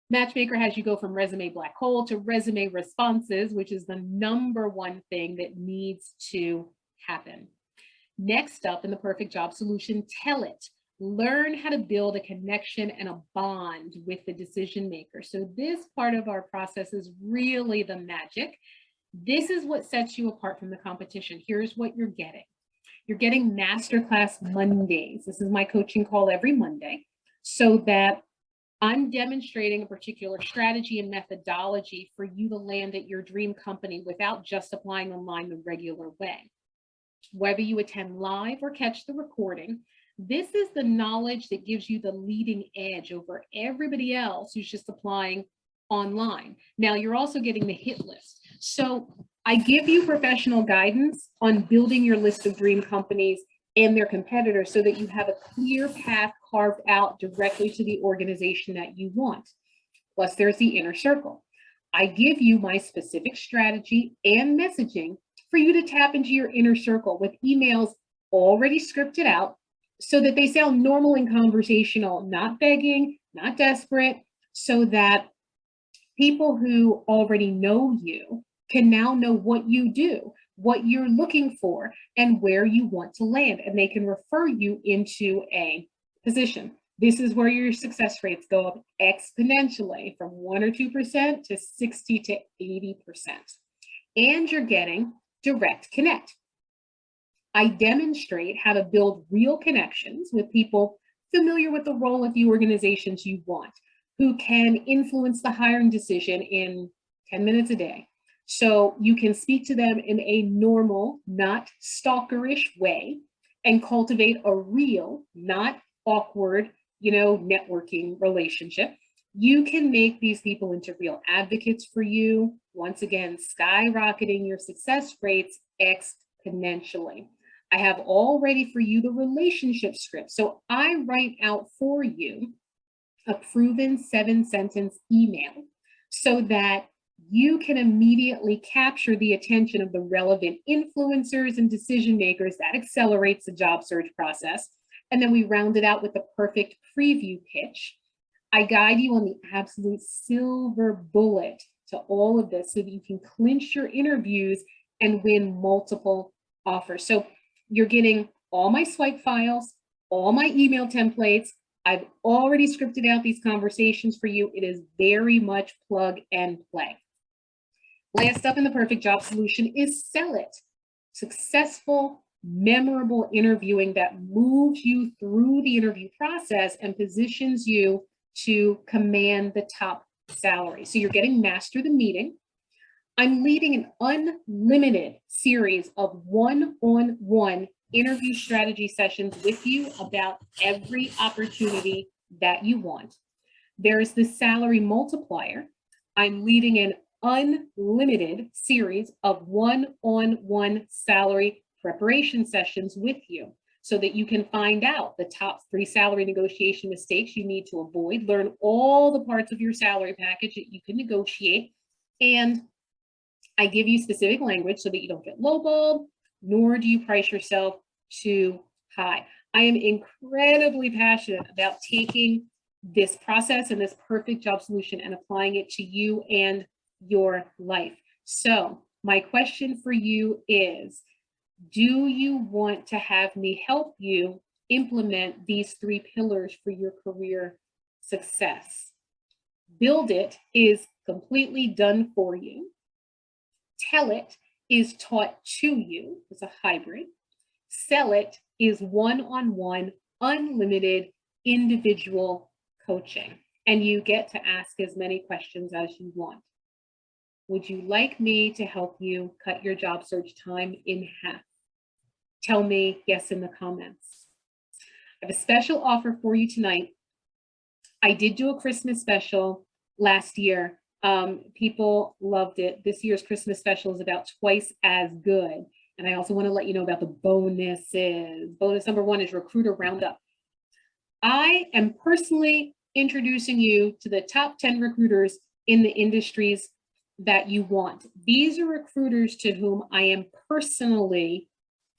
Matchmaker has you go from resume black hole to resume responses, which is the #1 thing that needs to happen. Next up in the perfect job solution, tell it. Learn how to build a connection and a bond with the decision maker. So this part of our process is really the magic. This is what sets you apart from the competition. Here's what you're getting. You're getting masterclass Mondays. This is my coaching call every Monday, so that I'm demonstrating a particular strategy and methodology for you to land at your dream company without just applying online the regular way. Whether you attend live or catch the recording, this is the knowledge that gives you the leading edge over everybody else who's just applying online. Now, you're also getting the hit list. So I give you professional guidance on building your list of dream companies and their competitors so that you have a clear path carved out directly to the organization that you want. Plus, there's the inner circle. I give you my specific strategy and messaging for you to tap into your inner circle with emails already scripted out so that they sound normal and conversational, not begging, not desperate, so that people who already know you can now know what you do, what you're looking for, and where you want to land, and they can refer you into a position. This is where your success rates go up exponentially from 1 or 2% to 60 to 80%. And you're getting direct connect. I demonstrate how to build real connections with people familiar with the role of the organizations you want, who can influence the hiring decision in 10 minutes a day. So you can speak to them in a normal, not stalkerish way and cultivate a real, not awkward, networking relationship. You can make these people into real advocates for you. Once again, skyrocketing your success rates exponentially. I have all ready for you the relationship script. So I write out for you a proven 7-sentence email so that you can immediately capture the attention of the relevant influencers and decision makers. That accelerates the job search process. And then we round it out with the perfect preview pitch. I guide you on the absolute silver bullet to all of this so that you can clinch your interviews and win multiple offers. So you're getting all my swipe files, all my email templates. I've already scripted out these conversations for you. It is very much plug and play. Last up in the perfect job solution is sell it. Successful, memorable interviewing that moves you through the interview process and positions you to command the top salary. So you're getting master the meeting. I'm leading an unlimited series of one-on-one interview strategy sessions with you about every opportunity that you want. There is the salary multiplier. I'm leading an unlimited series of one-on-one salary preparation sessions with you so that you can find out the top 3 salary negotiation mistakes you need to avoid, learn all the parts of your salary package that you can negotiate, and I give you specific language so that you don't get lowballed, nor do you price yourself too high. I am incredibly passionate about taking this process and this perfect job solution and applying it to you and your life. So my question for you is, do you want to have me help you implement these 3 pillars for your career success? Build it is completely done for you. Tell it is taught to you. It's a hybrid. Sell it is one-on-one, unlimited individual coaching. And you get to ask as many questions as you want. Would you like me to help you cut your job search time in half? Tell me yes in the comments. I have a special offer for you tonight. I did do a Christmas special last year. People loved it. This year's Christmas special is about twice as good. And I also want to let you know about the bonuses. Bonus number 1 is Recruiter Roundup. I am personally introducing you to the top 10 recruiters in the industries that you want. These are recruiters to whom I am personally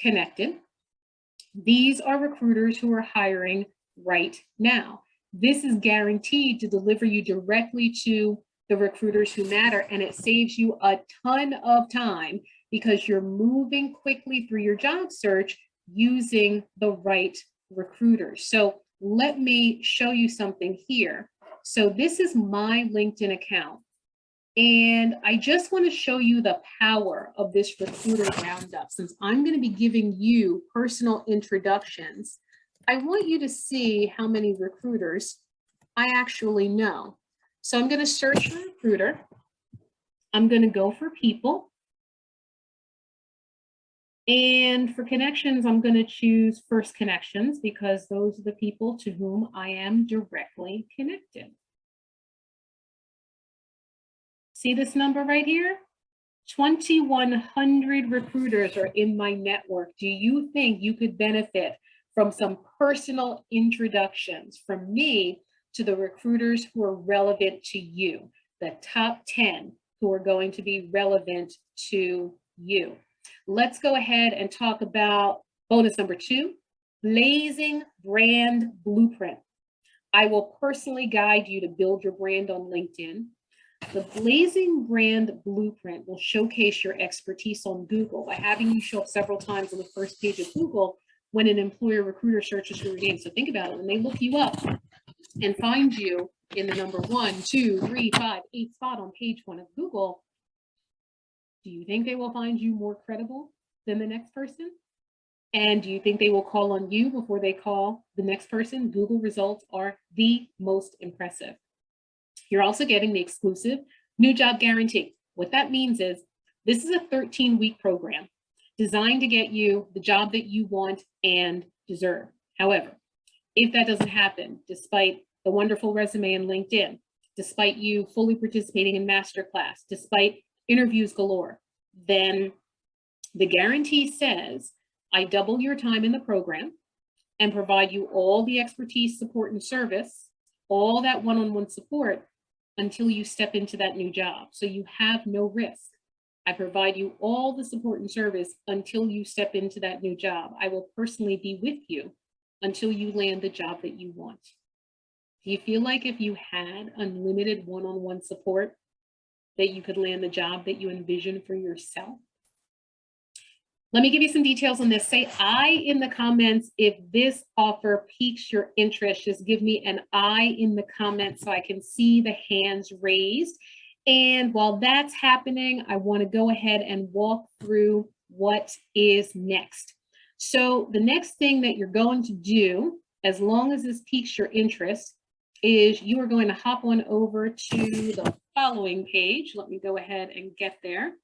connected. These are recruiters who are hiring right now. This is guaranteed to deliver you directly to the recruiters who matter, and it saves you a ton of time because you're moving quickly through your job search using the right recruiters. So let me show you something here. So this is my LinkedIn account. And I just want to show you the power of this recruiter roundup. Since I'm going to be giving you personal introductions, I want you to see how many recruiters I actually know. So I'm going to search for recruiter. I'm going to go for people. And for connections, I'm going to choose first connections because those are the people to whom I am directly connected. See this number right here? 2,100 recruiters are in my network. Do you think you could benefit from some personal introductions from me to the recruiters who are relevant to you, the top 10 who are going to be relevant to you? Let's go ahead and talk about bonus number 2, Blazing Brand Blueprint. I will personally guide you to build your brand on LinkedIn. The Blazing Brand Blueprint will showcase your expertise on Google by having you show up several times on the first page of Google when an employer recruiter searches for your name. So think about it, when they look you up and find you in the number 1, 2, 3, 5, 8 spot on page 1 of Google, do you think they will find you more credible than the next person? And do you think they will call on you before they call the next person? Google results are the most impressive. You're also getting the exclusive new job guarantee. What that means is this is a 13-week program designed to get you the job that you want and deserve. However, if that doesn't happen, despite the wonderful resume in LinkedIn, despite you fully participating in masterclass, despite interviews galore, then the guarantee says I double your time in the program and provide you all the expertise, support, and service, all that one-on-one support, until you step into that new job. So you have no risk. I provide you all the support and service until you step into that new job. I will personally be with you until you land the job that you want. Do you feel like if you had unlimited one-on-one support, that you could land the job that you envision for yourself? Let me give you some details on this. Say I in the comments if this offer piques your interest. Just give me an I in the comments so I can see the hands raised. And while that's happening, I want to go ahead and walk through what is next. So the next thing that you're going to do, as long as this piques your interest, is you are going to hop on over to the following page. Let me go ahead and get there.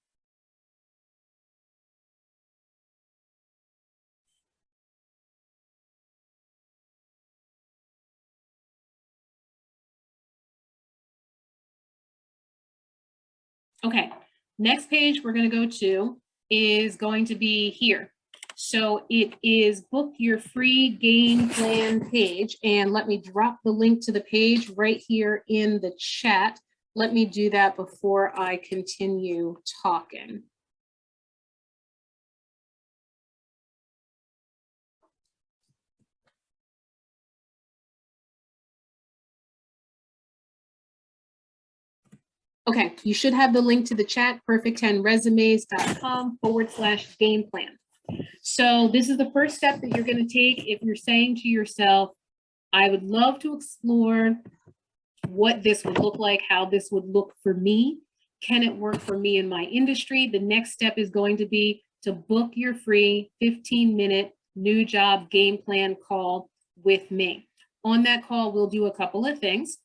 Okay, next page we're going to go to is going to be here. So it is book your free game plan page. And let me drop the link to the page right here in the chat. Let me do that before I continue talking. Okay, you should have the link to the chat, perfect10resumes.com/game plan. So this is the first step that you're going to take if you're saying to yourself, I would love to explore what this would look like, how this would look for me. Can it work for me in my industry? The next step is going to be to book your free 15-minute new job game plan call with me. On that call, we'll do a couple of things.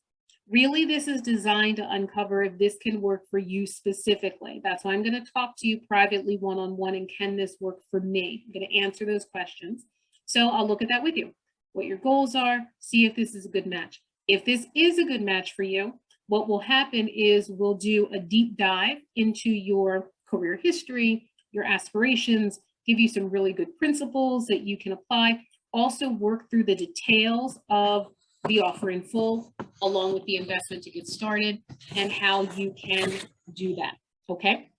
Really, this is designed to uncover if this can work for you specifically. That's why I'm going to talk to you privately one-on-one, and can this work for me? I'm going to answer those questions. So I'll look at that with you, what your goals are, see if this is a good match. If this is a good match for you, what will happen is we'll do a deep dive into your career history, your aspirations, give you some really good principles that you can apply, also work through the details of the offer in full, along with the investment to get started and how you can do that, okay?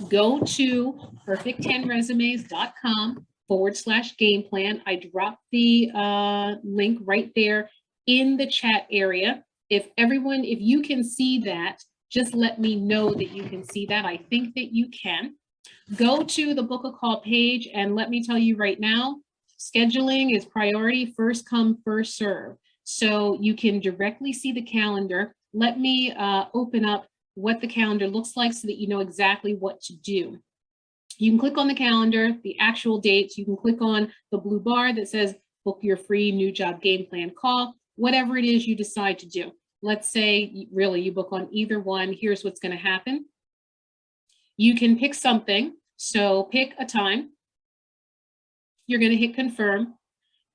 Go to perfect10resumes.com/game plan. I dropped the link right there in the chat area. If you can see that, just let me know that you can see that. I think that you can. Go to the book a call page, and let me tell you right now, scheduling is priority, first come, first serve. So you can directly see the calendar. Let me open up what the calendar looks like so that you know exactly what to do. You can click on the calendar, the actual dates. You can click on the blue bar that says book your free new job game plan call, whatever it is you decide to do. Let's say really you book on either one. Here's what's going to happen. You can pick something. So pick a time. You're going to hit confirm.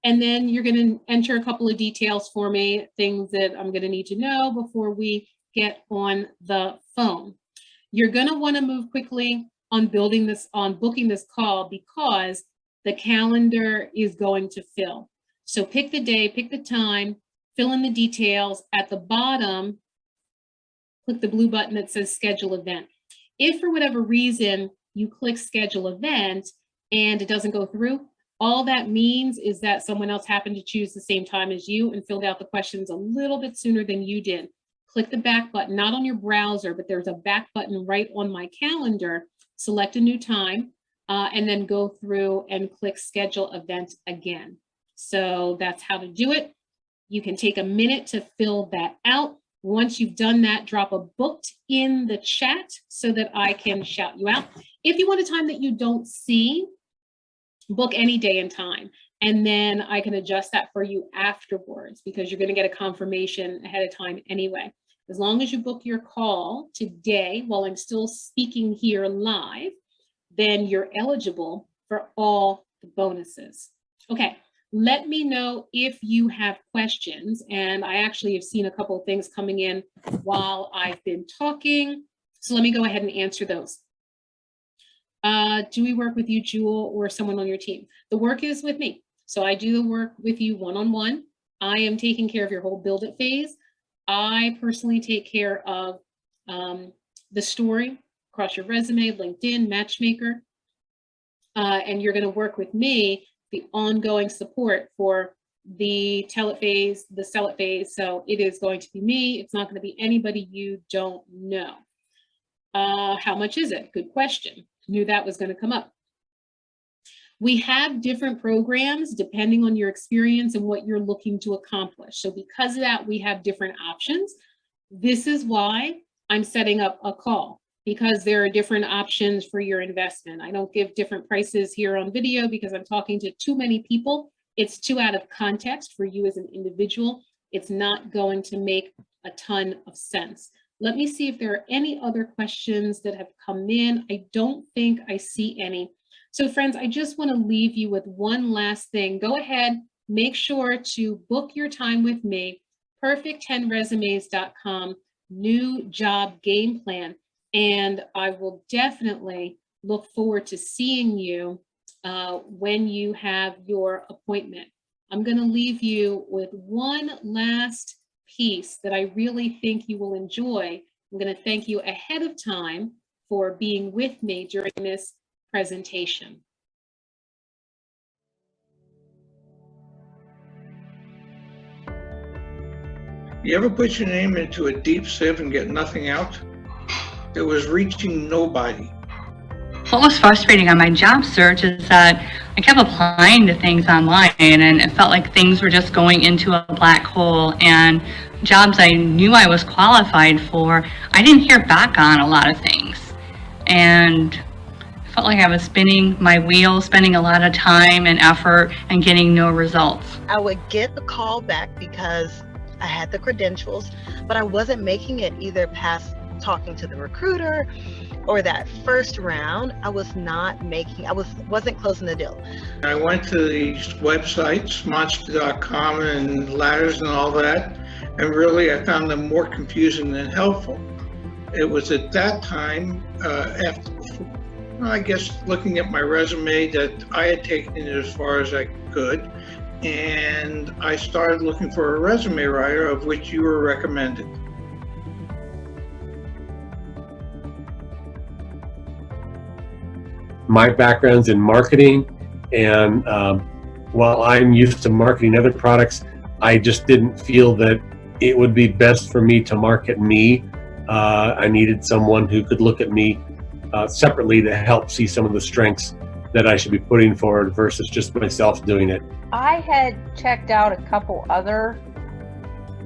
And then you're going to enter a couple of details for me, things that I'm going to need to know before we get on the phone. You're going to want to move quickly on booking this call because the calendar is going to fill. So pick the day, pick the time, fill in the details. At the bottom, click the blue button that says schedule event. If for whatever reason you click schedule event and it doesn't go through, all that means is that someone else happened to choose the same time as you and filled out the questions a little bit sooner than you did. Click the back button, not on your browser, but there's a back button right on my calendar. Select a new time, and then go through and click schedule event again. So that's how to do it. You can take a minute to fill that out. Once you've done that, drop a booked in the chat so that I can shout you out. If you want a time that you don't see, book any day and time, and then I can adjust that for you afterwards because you're going to get a confirmation ahead of time anyway. As long as you book your call today while I'm still speaking here live, then you're eligible for all the bonuses. Okay, let me know if you have questions, and I actually have seen a couple of things coming in while I've been talking, so let me go ahead and answer those. Do we work with you, Jewel, or someone on your team? The work is with me. So I do the work with you one-on-one. I am taking care of your whole build it phase. I personally take care of the story across your resume, LinkedIn, Matchmaker, and you're going to work with me, the ongoing support for the tell it phase, the sell it phase. So it is going to be me. It's not going to be anybody you don't know. How much is it? Good question. Knew that was going to come up. We have different programs depending on your experience and what you're looking to accomplish. So because of that, we have different options. This is why I'm setting up a call, because there are different options for your investment. I don't give different prices here on video because I'm talking to too many people. It's too out of context for you as an individual. It's not going to make a ton of sense. Let me see if there are any other questions that have come in. I don't think I see any. So friends, I just want to leave you with one last thing. Go ahead, make sure to book your time with me, perfect10resumes.com, new job game plan. And I will definitely look forward to seeing you when you have your appointment. I'm going to leave you with one last piece that I really think you will enjoy. I'm going to thank you ahead of time for being with me during this presentation. You ever put your name into a deep sieve and get nothing out? It was reaching nobody. What was frustrating on my job search is that I kept applying to things online and it felt like things were just going into a black hole, and jobs I knew I was qualified for, I didn't hear back on a lot of things. And I felt like I was spinning my wheels, spending a lot of time and effort and getting no results. I would get a call back because I had the credentials, but I wasn't making it either past talking to the recruiter or that first round. I wasn't closing the deal. I went to these websites, monster.com and ladders and all that, and really I found them more confusing than helpful. It was at that time, I guess looking at my resume, that I had taken it as far as I could, and I started looking for a resume writer, of which you were recommended. My background's in marketing, and while I'm used to marketing other products, I just didn't feel that it would be best for me to market me. I needed someone who could look at me separately to help see some of the strengths that I should be putting forward versus just myself doing it. I had checked out a couple other,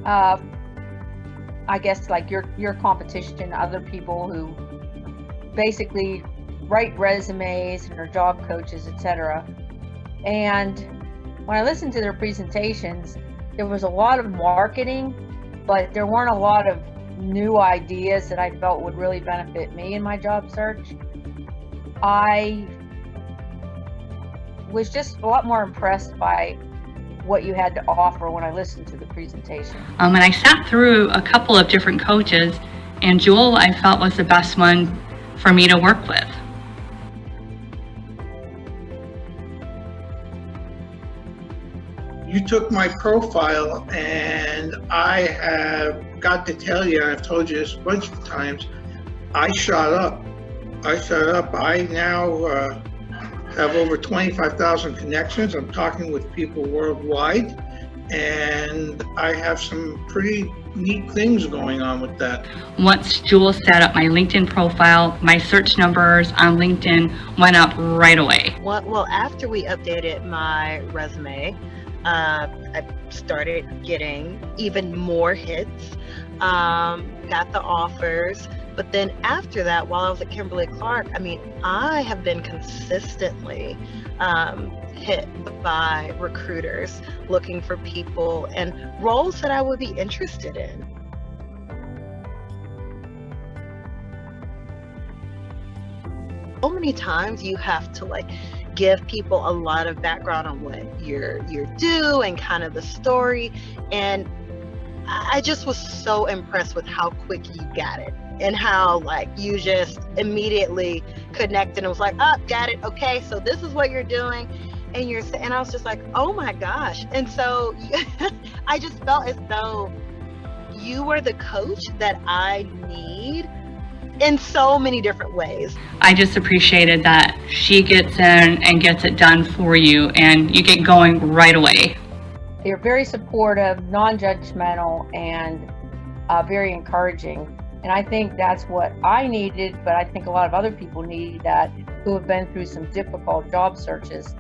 I guess like your competition, other people who basically write resumes and are job coaches, etc. And when I listened to their presentations, there was a lot of marketing, but there weren't a lot of new ideas that I felt would really benefit me in my job search. I was just a lot more impressed by what you had to offer when I listened to the presentation. And I sat through a couple of different coaches, and Jewel I felt was the best one for me to work with. You took my profile, and I have got to tell you, and I've told you this a bunch of times, I shot up. I now have over 25,000 connections. I'm talking with people worldwide, and I have some pretty neat things going on with that. Once Jewel set up my LinkedIn profile, my search numbers on LinkedIn went up right away. Well, after we updated my resume, I started getting even more hits, got the offers. But then after that, while I was at Kimberly-Clark, I mean, I have been consistently hit by recruiters looking for people and roles that I would be interested in. So many times you have to give people a lot of background on what you're due and kind of the story, and I just was so impressed with how quick you got it and how you just immediately connected and was like, oh, got it, okay, so this is what you're doing, and I was just like, oh my gosh. And so I just felt as though you are the coach that I need in so many different ways. I just appreciated that she gets in and gets it done for you, and you get going right away. You're very supportive, non-judgmental, and very encouraging. And I think that's what I needed, but I think a lot of other people need that who have been through some difficult job searches.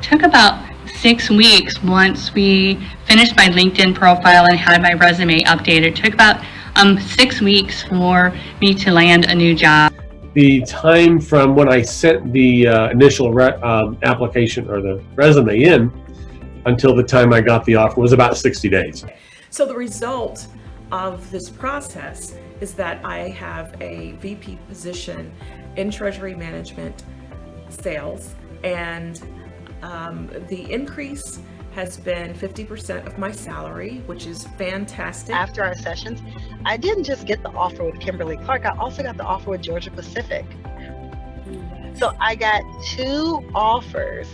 Took about 6 weeks once we finished my LinkedIn profile and had my resume updated. It took about 6 weeks for me to land a new job. The time from when I sent the initial application or the resume in until the time I got the offer was about 60 days. So the result of this process is that I have a VP position in treasury management sales, and the increase has been 50% of my salary, which is fantastic. After our sessions, I didn't just get the offer with Kimberly-Clark, I also got the offer with Georgia Pacific. So I got 2 offers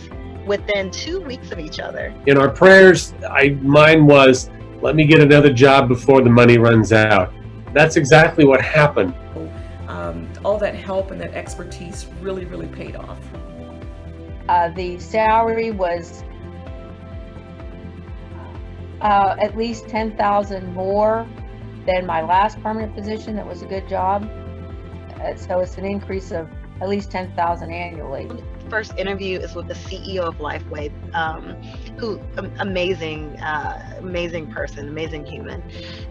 within 2 weeks of each other. In our prayers, mine was, let me get another job before the money runs out. That's exactly what happened. All that help and that expertise really, really paid off. The salary was at least $10,000 more than my last permanent position. That was a good job. So it's an increase of at least $10,000 annually. First interview is with the CEO of Lifeway, who amazing person, amazing human.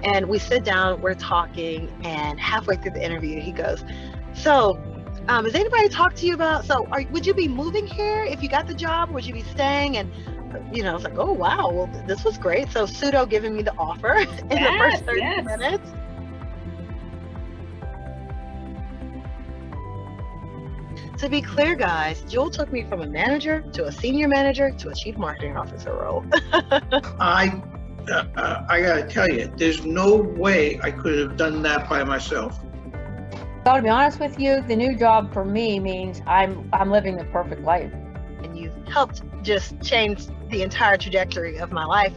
And we sit down, we're talking, and halfway through the interview, he goes, "So, has anybody talked to you about? Would you be moving here if you got the job? Would you be staying?" And I was like, "Oh wow, well this was great." So pseudo giving me the offer in the first 30 minutes. To be clear, guys, Jewel took me from a manager to a senior manager to a chief marketing officer role. I gotta tell you, there's no way I could have done that by myself. So to be honest with you, the new job for me means I'm living the perfect life. And you've helped just change the entire trajectory of my life.